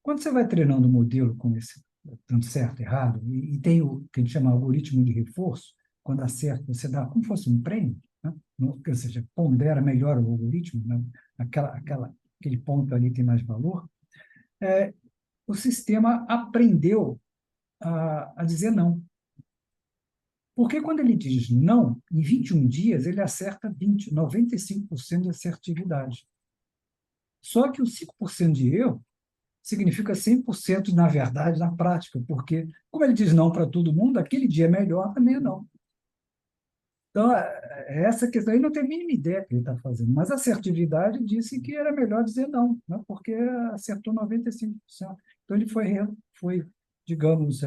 Quando você vai treinando o modelo com esse tanto certo, errado, e tem o que a gente chama de algoritmo de reforço, quando acerta, você dá como fosse um prêmio, né? Ou seja, pondera melhor o algoritmo, né? Aquele ponto ali tem mais valor, o sistema aprendeu a dizer não. Porque quando ele diz não, em 21 dias, ele acerta 95% de assertividade. Só que o 5% de erro significa 100% na verdade, na prática, porque, como ele diz não para todo mundo, aquele dia é melhor, também é não. Então, essa questão aí não tem a mínima ideia que ele está fazendo, mas a assertividade disse que era melhor dizer não, né? Porque acertou 95%. Então, ele foi digamos,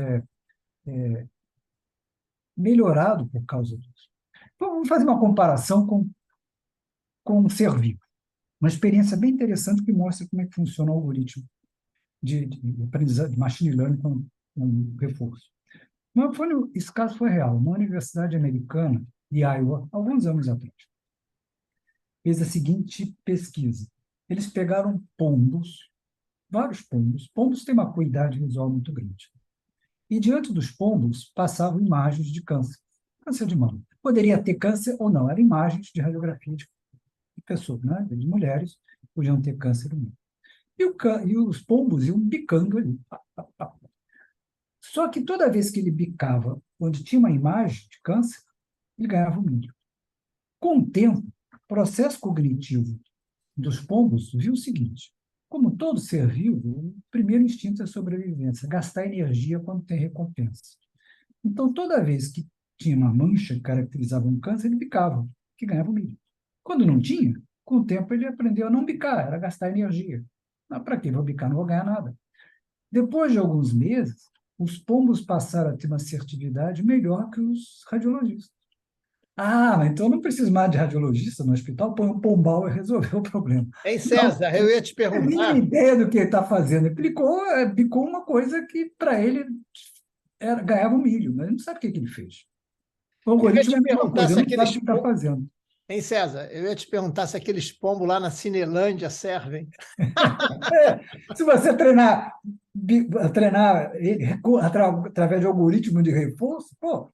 melhorado por causa disso. Então, vamos fazer uma comparação com um ser vivo. Uma experiência bem interessante que mostra como é que funciona o algoritmo de aprendizagem, de machine learning com reforço. Mas esse caso foi real. Uma universidade americana de Iowa, alguns anos atrás, fez a seguinte pesquisa. Eles pegaram pombos, vários pombos. Pombos têm uma acuidade visual muito grande. E diante dos pombos passavam imagens de câncer, câncer de mama. Poderia ter câncer ou não, eram imagens de radiografia de pessoas, né? De mulheres que podiam ter câncer de mama. E os pombos iam bicando ali. Só que toda vez que ele bicava onde tinha uma imagem de câncer, ele ganhava um milho. Com o tempo, o processo cognitivo dos pombos viu o seguinte: como todo ser vivo, o primeiro instinto é a sobrevivência, gastar energia quando tem recompensa. Então, toda vez que tinha uma mancha que caracterizava um câncer, ele bicava, que ganhava um milho. Quando não tinha, com o tempo ele aprendeu a não bicar, era gastar energia. Mas para quê? Vou bicar, não vou ganhar nada. Depois de alguns meses, os pombos passaram a ter uma assertividade melhor que os radiologistas. Ah, mas então eu não preciso mais de radiologista no hospital, põe um pombal e resolveu o problema. Hein, Não, César, eu ia te não tem a mínima perguntar. ideia do que ele está fazendo. Ele bicou uma coisa que, para ele, ganhava um milho, mas ele não sabe o que ele fez. O Eu ia algoritmo te é a mesma perguntar coisa, se ele não sabe o aqueles. que está fazendo. Hein, César, eu ia te perguntar se aqueles pombos lá na Cinelândia servem. Se você treinar ele através de algoritmo de reforço, pô,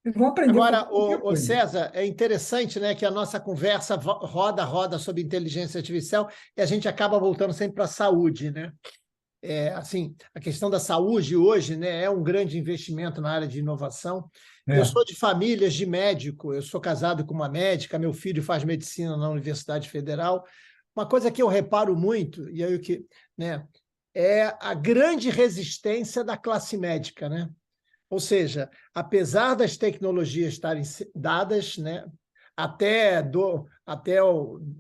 eles vão aprender a fazer Agora, qualquer o coisa. César, é interessante, né, que a nossa conversa roda sobre inteligência artificial e a gente acaba voltando sempre para a saúde, né? Assim, a questão da saúde hoje, né, é um grande investimento na área de inovação. Eu É. sou de famílias de médico, eu sou casado com uma médica, meu filho faz medicina na Universidade Federal. Uma coisa que eu reparo muito, e aí o que, né, é a grande resistência da classe médica, né? Ou seja, apesar das tecnologias estarem dadas, né,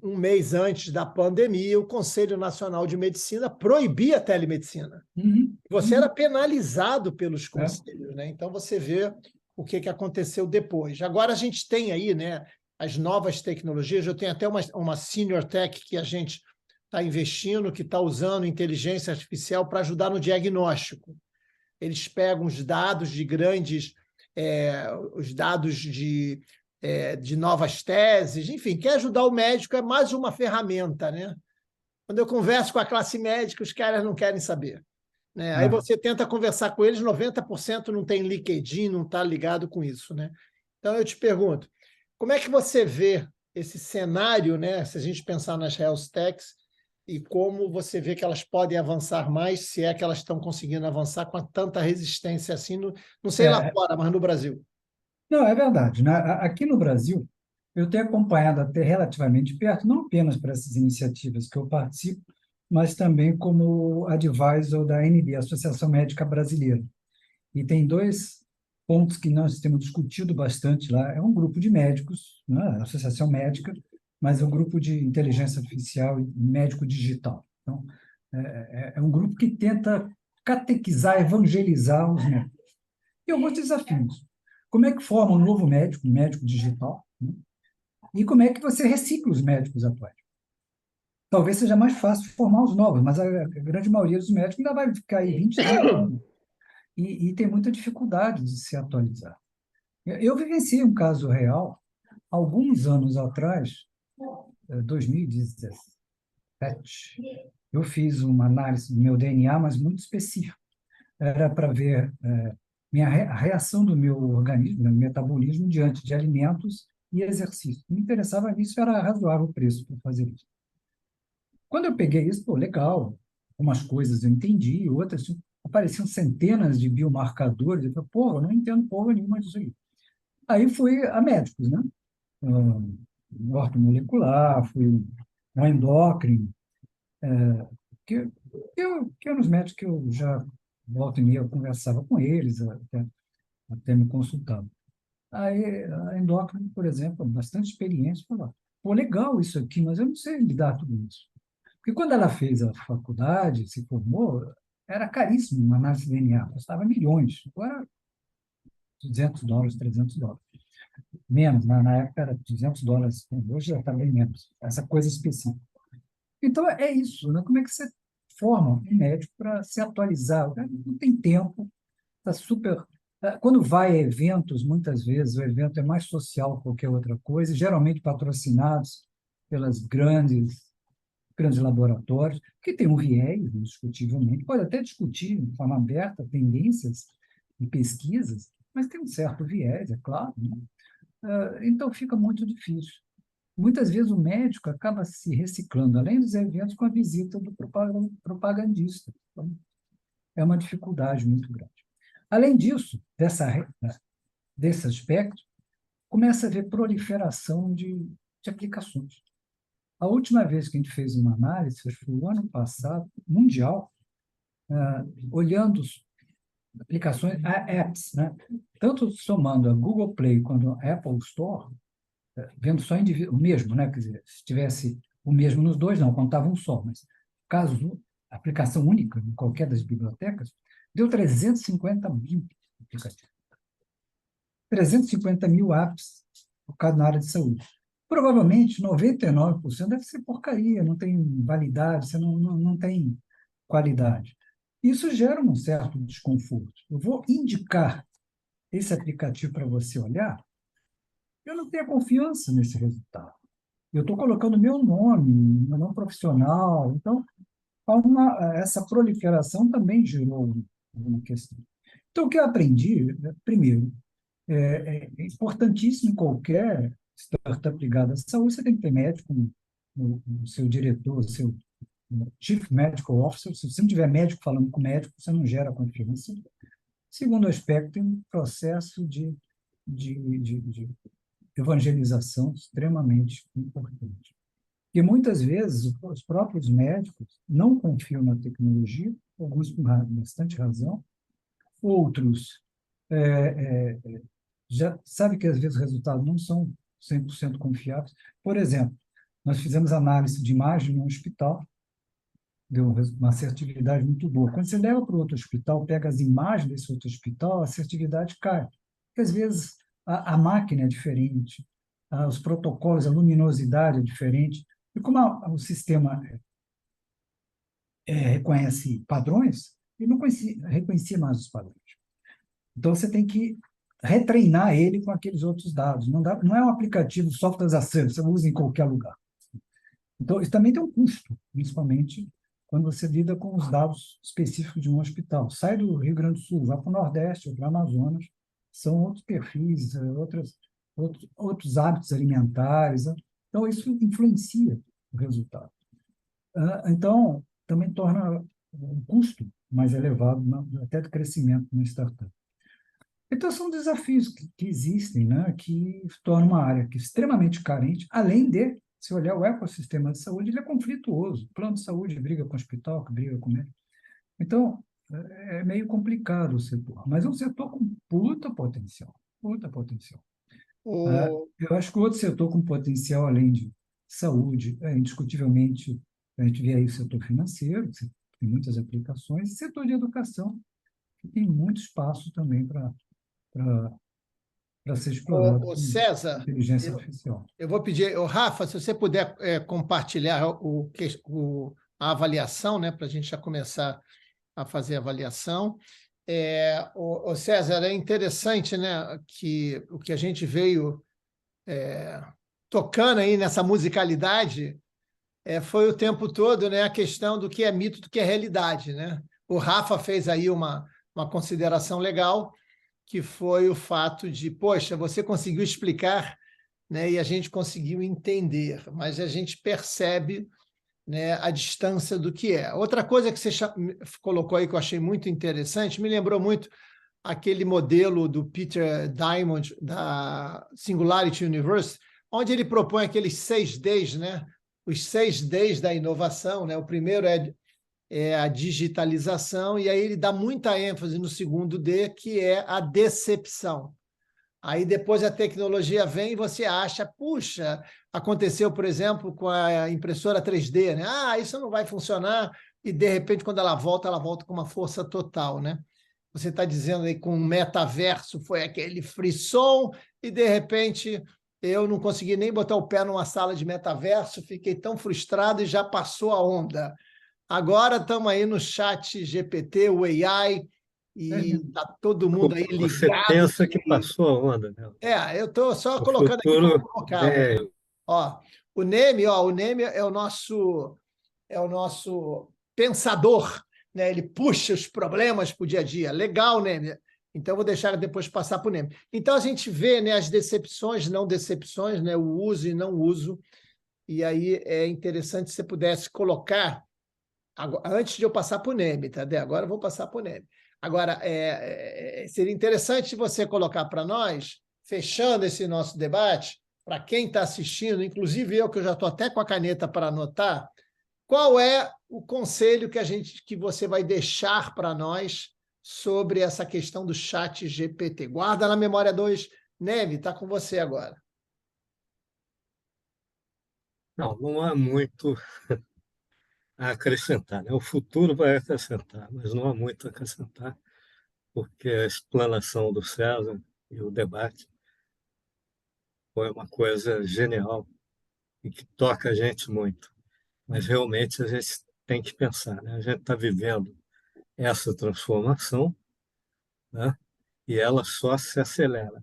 um mês antes da pandemia, o Conselho Nacional de Medicina proibia a telemedicina. Uhum, Você era penalizado pelos é. conselhos, né? Então você vê o que aconteceu depois. Agora a gente tem aí, né, as novas tecnologias. Eu tenho até uma senior tech que a gente está investindo, que está usando inteligência artificial para ajudar no diagnóstico. Eles pegam os dados de os dados de novas teses, enfim, quer ajudar o médico, é mais uma ferramenta, né? Quando eu converso com a classe médica, os caras não querem saber. Né? Aí É. você tenta conversar com eles, 90% não tem LinkedIn, não está ligado com isso. Né? Então, eu te pergunto, como é que você vê esse cenário, né? Se a gente pensar nas health techs, e como você vê que elas podem avançar mais, se é que elas estão conseguindo avançar com tanta resistência assim, não sei lá É, fora, mas no Brasil. não, é verdade, né? Aqui no Brasil, eu tenho acompanhado até relativamente perto, não apenas para essas iniciativas que eu participo, mas também como advisor da ANB, Associação Médica Brasileira. E tem dois pontos que nós temos discutido bastante lá. É um grupo de médicos, né? Associação médica, mas é um grupo de inteligência artificial e médico digital. Então, é um grupo que tenta catequizar, evangelizar os médicos. E alguns desafios. Como é que forma um novo médico, um médico digital? Né? E como é que você recicla os médicos atuais? Talvez seja mais fácil formar os novos, mas a grande maioria dos médicos ainda vai ficar aí 20, 30 anos. E tem muita dificuldade de se atualizar. Eu vivenciei um caso real, alguns anos atrás, 2017. Eu fiz uma análise do meu DNA, mas muito específica. Era para ver a reação do meu organismo, do meu metabolismo, diante de alimentos e exercício. Me interessava nisso, era razoável o preço para fazer isso. Quando eu peguei isso, pô, legal, algumas coisas eu entendi, outras apareciam centenas de biomarcadores, eu falei, pô, eu não entendo porra nenhuma disso aí. Aí fui a médicos, né? Um ortomolecular, fui um endócrino, que eram os médicos que eu já, volta e meia, eu conversava com eles, até me consultava. Aí, a endócrino, por exemplo, bastante experiência, falou, pô, legal isso aqui, mas eu não sei lidar com isso. Porque quando ela fez a faculdade, se formou, era caríssimo uma análise de DNA, custava milhões. Agora, $200, $300. Menos, na época era $200, hoje já está bem menos, essa coisa específica. Então, é isso, né? Como é que você forma um médico para se atualizar? O cara não tem tempo, está super Quando vai a eventos, muitas vezes o evento é mais social que qualquer outra coisa, geralmente patrocinados pelas grandes laboratórios, que tem um viés, indiscutivelmente, pode até discutir de forma aberta tendências e pesquisas, mas tem um certo viés, é claro, né? Então fica muito difícil. Muitas vezes o médico acaba se reciclando, além dos eventos, com a visita do propagandista. Então, é uma dificuldade muito grande. Além disso, desse aspecto, começa a haver proliferação de aplicações. A última vez que a gente fez uma análise foi o ano passado, mundial, olhando aplicações, apps, né? Tanto somando a Google Play quanto a Apple Store, vendo só o mesmo, né? Quer dizer, se tivesse o mesmo nos dois, não, contava um só, mas caso aplicação única em qualquer das bibliotecas, deu 350 mil aplicativos. 350 mil apps focados na área de saúde. Provavelmente 99% deve ser porcaria, não tem validade, você não tem qualidade. Isso gera um certo desconforto. Eu vou indicar esse aplicativo para você olhar, eu não tenho confiança nesse resultado. Eu estou colocando meu nome, meu nome profissional. Então, essa proliferação também gerou uma questão. Então, o que eu aprendi, primeiro, é importantíssimo em qualquer startup ligada à saúde, você tem que ter médico, o seu diretor, o seu Chief Medical Officer. Se você não tiver médico falando com médico, você não gera confiança. Segundo aspecto, tem um processo de evangelização extremamente importante. Porque muitas vezes os próprios médicos não confiam na tecnologia, alguns com bastante razão, outros já sabem que às vezes os resultados não são 100% confiáveis. Por exemplo, nós fizemos análise de imagem em um hospital, deu uma assertividade muito boa. Quando você leva para o outro hospital, pega as imagens desse outro hospital, a assertividade cai. Porque às vezes a máquina é diferente, os protocolos, a luminosidade é diferente. E como o sistema reconhece padrões, ele não reconhecia mais os padrões. Então, você tem que retreinar ele com aqueles outros dados. Não é um aplicativo software as a service, você usa em qualquer lugar. Então, isso também tem um custo, principalmente quando você lida com os dados específicos de um hospital. Sai do Rio Grande do Sul, vai para o Nordeste ou para o Amazonas, são outros perfis, outros hábitos alimentares. Então, isso influencia o resultado. Então, também torna um custo mais elevado, até do crescimento na startup. Então, são desafios que existem, né, que tornam uma área que é extremamente carente, além de, se olhar o ecossistema de saúde, ele é conflituoso. O plano de saúde briga com o hospital, que briga com o médico. Então, é meio complicado o setor, mas é um setor com puta potencial, puta potencial. Eu acho que o outro setor com potencial, além de saúde, indiscutivelmente, a gente vê aí o setor financeiro, que tem muitas aplicações, e o setor de educação, que tem muito espaço também para ser explorado com César, inteligência artificial. Eu vou pedir, Rafa, se você puder compartilhar a avaliação, né, para a gente já começar a fazer a avaliação. César, é interessante, né, que o que a gente veio tocando aí nessa musicalidade foi o tempo todo, né, a questão do que é mito, do que é realidade, né? O Rafa fez aí uma consideração legal, que foi o fato de, poxa, você conseguiu explicar, né, e a gente conseguiu entender, mas a gente percebe, né, a distância do que é. Outra coisa que você colocou aí que eu achei muito interessante, me lembrou muito aquele modelo do Peter Diamond, da Singularity University, onde ele propõe aqueles 6 Ds, né? Os 6 Ds da inovação, né? O primeiro é a digitalização, e aí ele dá muita ênfase no segundo D, que é a decepção. Aí depois a tecnologia vem e você acha, puxa, aconteceu, por exemplo, com a impressora 3D, né? Isso não vai funcionar, e de repente, quando ela volta com uma força total, né? Você está dizendo aí com o metaverso foi aquele frisson, e de repente eu não consegui nem botar o pé numa sala de metaverso, fiquei tão frustrado e já passou a onda. Agora estamos aí no chat GPT, o AI, e está todo mundo aí Você ligado. pensa que passou a onda, né? Eu estou só O colocando aqui para futuro colocar. é O Neme é o nosso pensador, né? Ele puxa os problemas para o dia a dia. Legal, Neme. Então, eu vou deixar depois passar para o Neme. Então, a gente vê, né, as decepções, não decepções, né, o uso e não uso. E aí é interessante se você pudesse colocar, antes de eu passar para o Neme, tá? Agora eu vou passar para o Neme. Agora, seria interessante você colocar para nós, fechando esse nosso debate, para quem está assistindo, inclusive eu, que eu já estou até com a caneta para anotar, qual é o conselho que você vai deixar para nós sobre essa questão do chat GPT? Guarda na memória 2. Neme, está com você agora. não há muito a acrescentar, né? O futuro vai acrescentar, mas não há muito a acrescentar, porque a explanação do César e o debate foi uma coisa genial e que toca a gente muito. Mas realmente a gente tem que pensar, né? A gente está vivendo essa transformação, né? E ela só se acelera.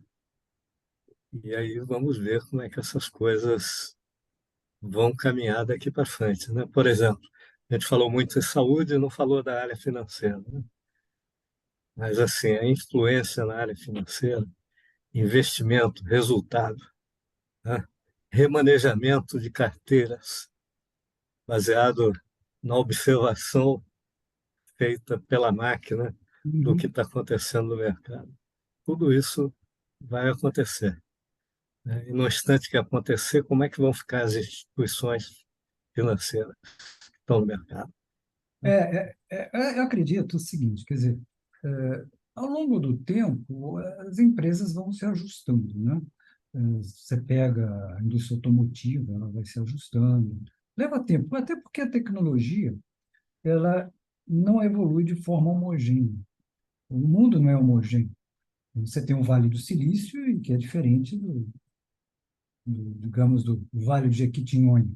E aí vamos ver como é que essas coisas vão caminhar daqui para frente, né? Por exemplo, a gente falou muito em saúde e não falou da área financeira, né? Mas assim, a influência na área financeira, investimento, resultado, né? Remanejamento de carteiras, baseado na observação feita pela máquina do que Uhum. está acontecendo no mercado. Tudo isso vai acontecer, né? E no instante que acontecer, como é que vão ficar as instituições financeiras que estão no mercado? Eu acredito o seguinte, quer dizer, ao longo do tempo, as empresas vão se ajustando, né? Você pega a indústria automotiva, ela vai se ajustando. Leva tempo, até porque a tecnologia, ela não evolui de forma homogênea. O mundo não é homogêneo. Você tem o Vale do Silício, que é diferente digamos, do Vale de Jequitinhonha,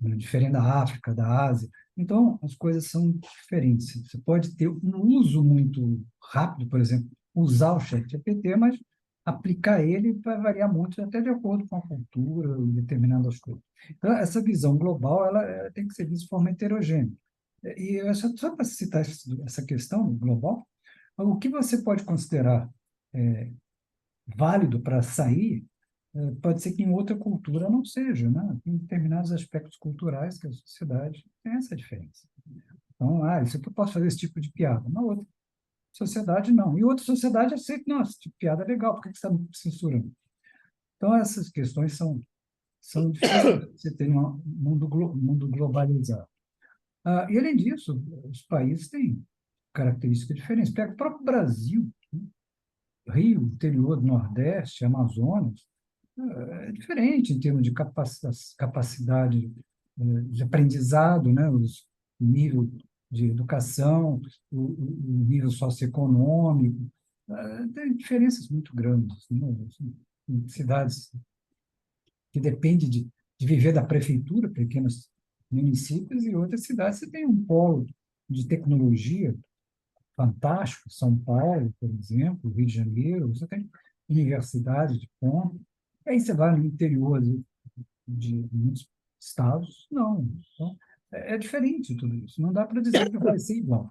né? Diferente da África, da Ásia. Então, as coisas são diferentes. Você pode ter um uso muito rápido, por exemplo, usar o ChatGPT, mas aplicar ele vai variar muito, até de acordo com a cultura, determinadas coisas. Então, essa visão global ela tem que ser vista de forma heterogênea. E só para citar essa questão global, o que você pode considerar válido para sair, pode ser que em outra cultura não seja, né? Tem determinados aspectos culturais que a sociedade tem essa diferença. Então, isso aqui eu posso fazer esse tipo de piada. Na outra sociedade, não. E outra sociedade aceita, não, esse tipo de piada é legal, por que você está me censurando? Então, essas questões são difíceis de você ter um mundo globalizado. E, além disso, os países têm características diferentes. Pega o próprio Brasil, Rio, interior do Nordeste, Amazonas, é diferente em termos de capacidade de aprendizado, né? O nível de educação, o nível socioeconômico, tem diferenças muito grandes, né? Em cidades que dependem de viver da prefeitura, pequenos municípios, e outras cidades você tem um polo de tecnologia fantástico, São Paulo, por exemplo, Rio de Janeiro, você tem universidade de ponta. Aí você vai no interior de muitos estados, não. Então, é diferente tudo isso. Não dá para dizer que vai ser igual.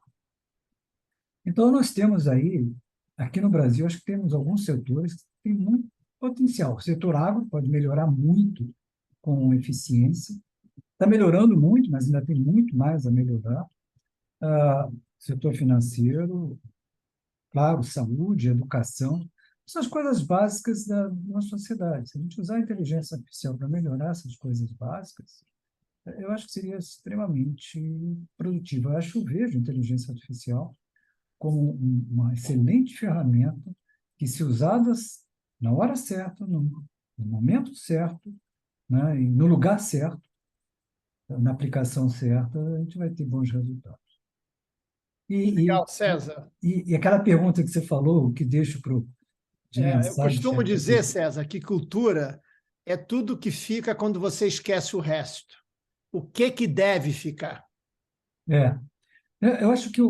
Então, nós temos aí, aqui no Brasil, acho que temos alguns setores que têm muito potencial. O setor agro pode melhorar muito com eficiência. Está melhorando muito, mas ainda tem muito mais a melhorar. Setor financeiro, claro, saúde, educação, são as coisas básicas da nossa sociedade. Se a gente usar a inteligência artificial para melhorar essas coisas básicas, eu acho que seria extremamente produtivo. Eu vejo a inteligência artificial como uma excelente ferramenta que, se usadas na hora certa, no momento certo, né, e no lugar certo, na aplicação certa, a gente vai ter bons resultados. Legal, César. E aquela pergunta que você falou, o que deixo para de Eu mensagem costumo dizer, ChatGPT. César, que cultura é tudo que fica quando você esquece o resto. O que deve ficar? Eu acho que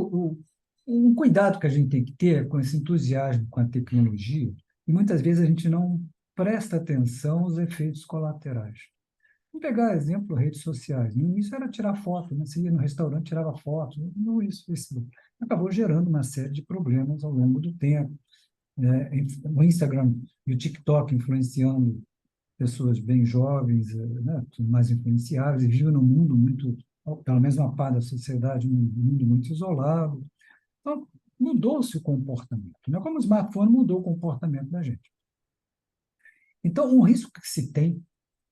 um cuidado que a gente tem que ter com esse entusiasmo com a tecnologia, e muitas vezes a gente não presta atenção aos efeitos colaterais. Vamos pegar exemplo, redes sociais. No início era tirar foto, né? Você ia no restaurante, tirava foto, no isso, Facebook. Acabou gerando uma série de problemas ao longo do tempo, né? O Instagram e o TikTok influenciando pessoas bem jovens, né? Mais influenciáveis, e vivem num mundo muito, pelo menos uma parte da sociedade, num mundo muito isolado. Então, mudou-se o comportamento, né? Como o smartphone mudou o comportamento da gente. Então, um risco que se tem,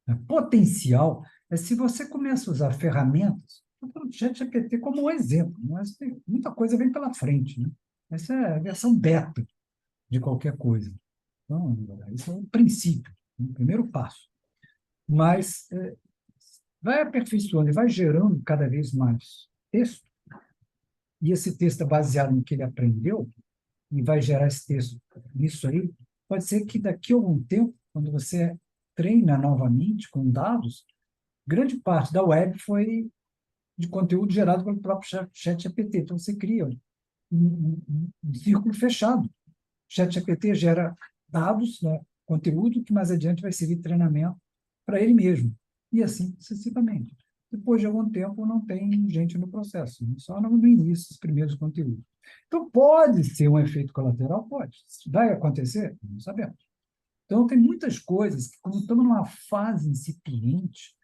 né, potencial, é se você começa a usar ferramentas, o ChatGPT como um exemplo, mas muita coisa vem pela frente, né? Essa é a versão beta de qualquer coisa. Então, isso é um princípio, um primeiro passo. Mas vai aperfeiçoando e vai gerando cada vez mais texto, e esse texto é baseado no que ele aprendeu, e vai gerar esse texto nisso aí, pode ser que daqui a algum tempo, quando você treina novamente com dados, grande parte da web foi de conteúdo gerado pelo próprio ChatGPT. Então, você cria um círculo fechado. O ChatGPT gera dados, né, conteúdo que mais adiante vai servir de treinamento para ele mesmo. E assim sucessivamente. Depois de algum tempo, não tem gente no processo, só no início, os primeiros conteúdos. Então, pode ser um efeito colateral? Pode. Vai acontecer? Não sabemos. Então, tem muitas coisas que, como estamos numa fase incipiente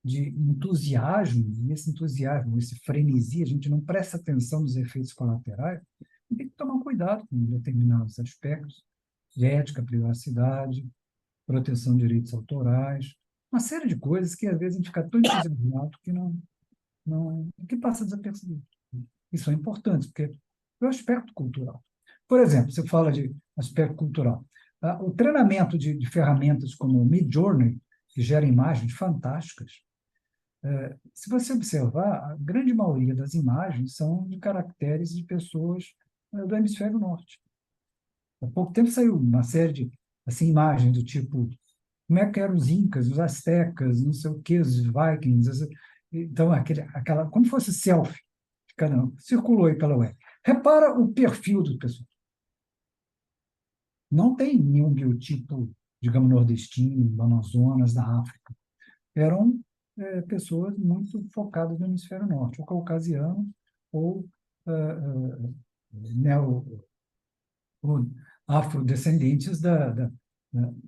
de entusiasmo, e esse entusiasmo, esse frenesi, a gente não presta atenção nos efeitos colaterais, tem que tomar cuidado com determinados aspectos de ética, privacidade, proteção de direitos autorais, uma série de coisas que, às vezes, a gente fica tão entusiasmado que passa desapercebido. Isso são importantes, porque é o aspecto cultural. Por exemplo, você fala de aspecto cultural. O treinamento de ferramentas como o Midjourney, que gera imagens fantásticas, se você observar, a grande maioria das imagens são de caracteres de pessoas do hemisfério norte. Há pouco tempo saiu uma série de assim, imagens do tipo como é que eram os incas, os astecas, não sei o que, os vikings. Então, como fosse selfie, cada um, circulou aí pela web. Repara o perfil do pessoal. Não tem nenhum biotipo, digamos, nordestino, do Amazonas, da África. Eram pessoas muito focadas no hemisfério norte, ou caucasiano, ou ou afrodescendentes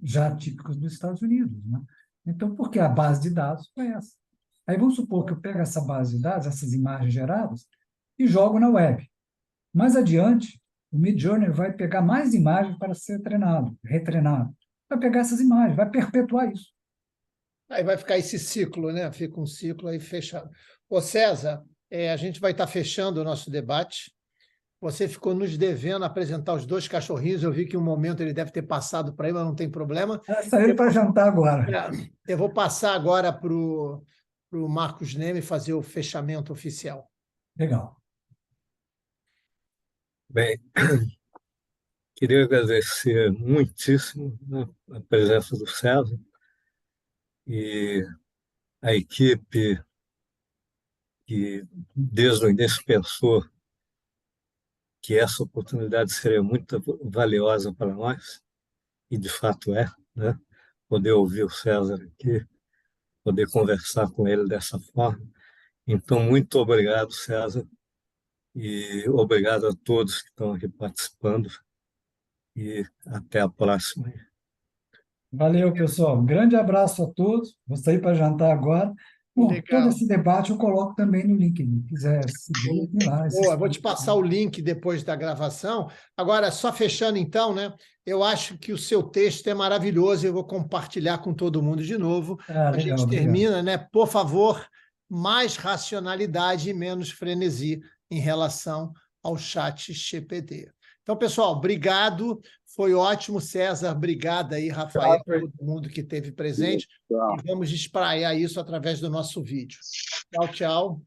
já típicos dos Estados Unidos, né? Então, porque a base de dados foi essa. Aí vamos supor que eu pego essa base de dados, essas imagens geradas, e jogo na web. Mais adiante, o Midjourney vai pegar mais imagens para ser treinado, retreinado. Vai pegar essas imagens, vai perpetuar isso. Aí vai ficar esse ciclo, né? Fica um ciclo aí fechado. Ô César, a gente vai estar fechando o nosso debate. Você ficou nos devendo apresentar os dois cachorrinhos. Eu vi que um momento ele deve ter passado para aí, mas não tem problema. Saíram para jantar agora. Eu vou passar agora para o Marcos Neme fazer o fechamento oficial. Legal. Bem, queria agradecer muitíssimo, né, a presença do César e a equipe que, desde o início, pensou que essa oportunidade seria muito valiosa para nós, e de fato é, né? Poder ouvir o César aqui, poder conversar com ele dessa forma. Então, muito obrigado, César, e obrigado a todos que estão aqui participando, e até a próxima. Valeu, pessoal. Um grande abraço a todos. Vou sair para jantar agora. Bom, Legal. todo esse debate eu coloco também no LinkedIn. Se quiser seguir, tem lá. Boa, vou te passar o link depois da gravação. Agora, só fechando então, né? Eu acho que o seu texto é maravilhoso. Eu vou compartilhar com todo mundo de novo. A Legal, gente obrigado. termina, né? Por favor, mais racionalidade e menos frenesi em relação ao chat GPT. Então, pessoal, obrigado. Foi ótimo, César. Obrigado aí, Rafael, todo mundo que esteve presente. E vamos espraiar isso através do nosso vídeo. Tchau, tchau.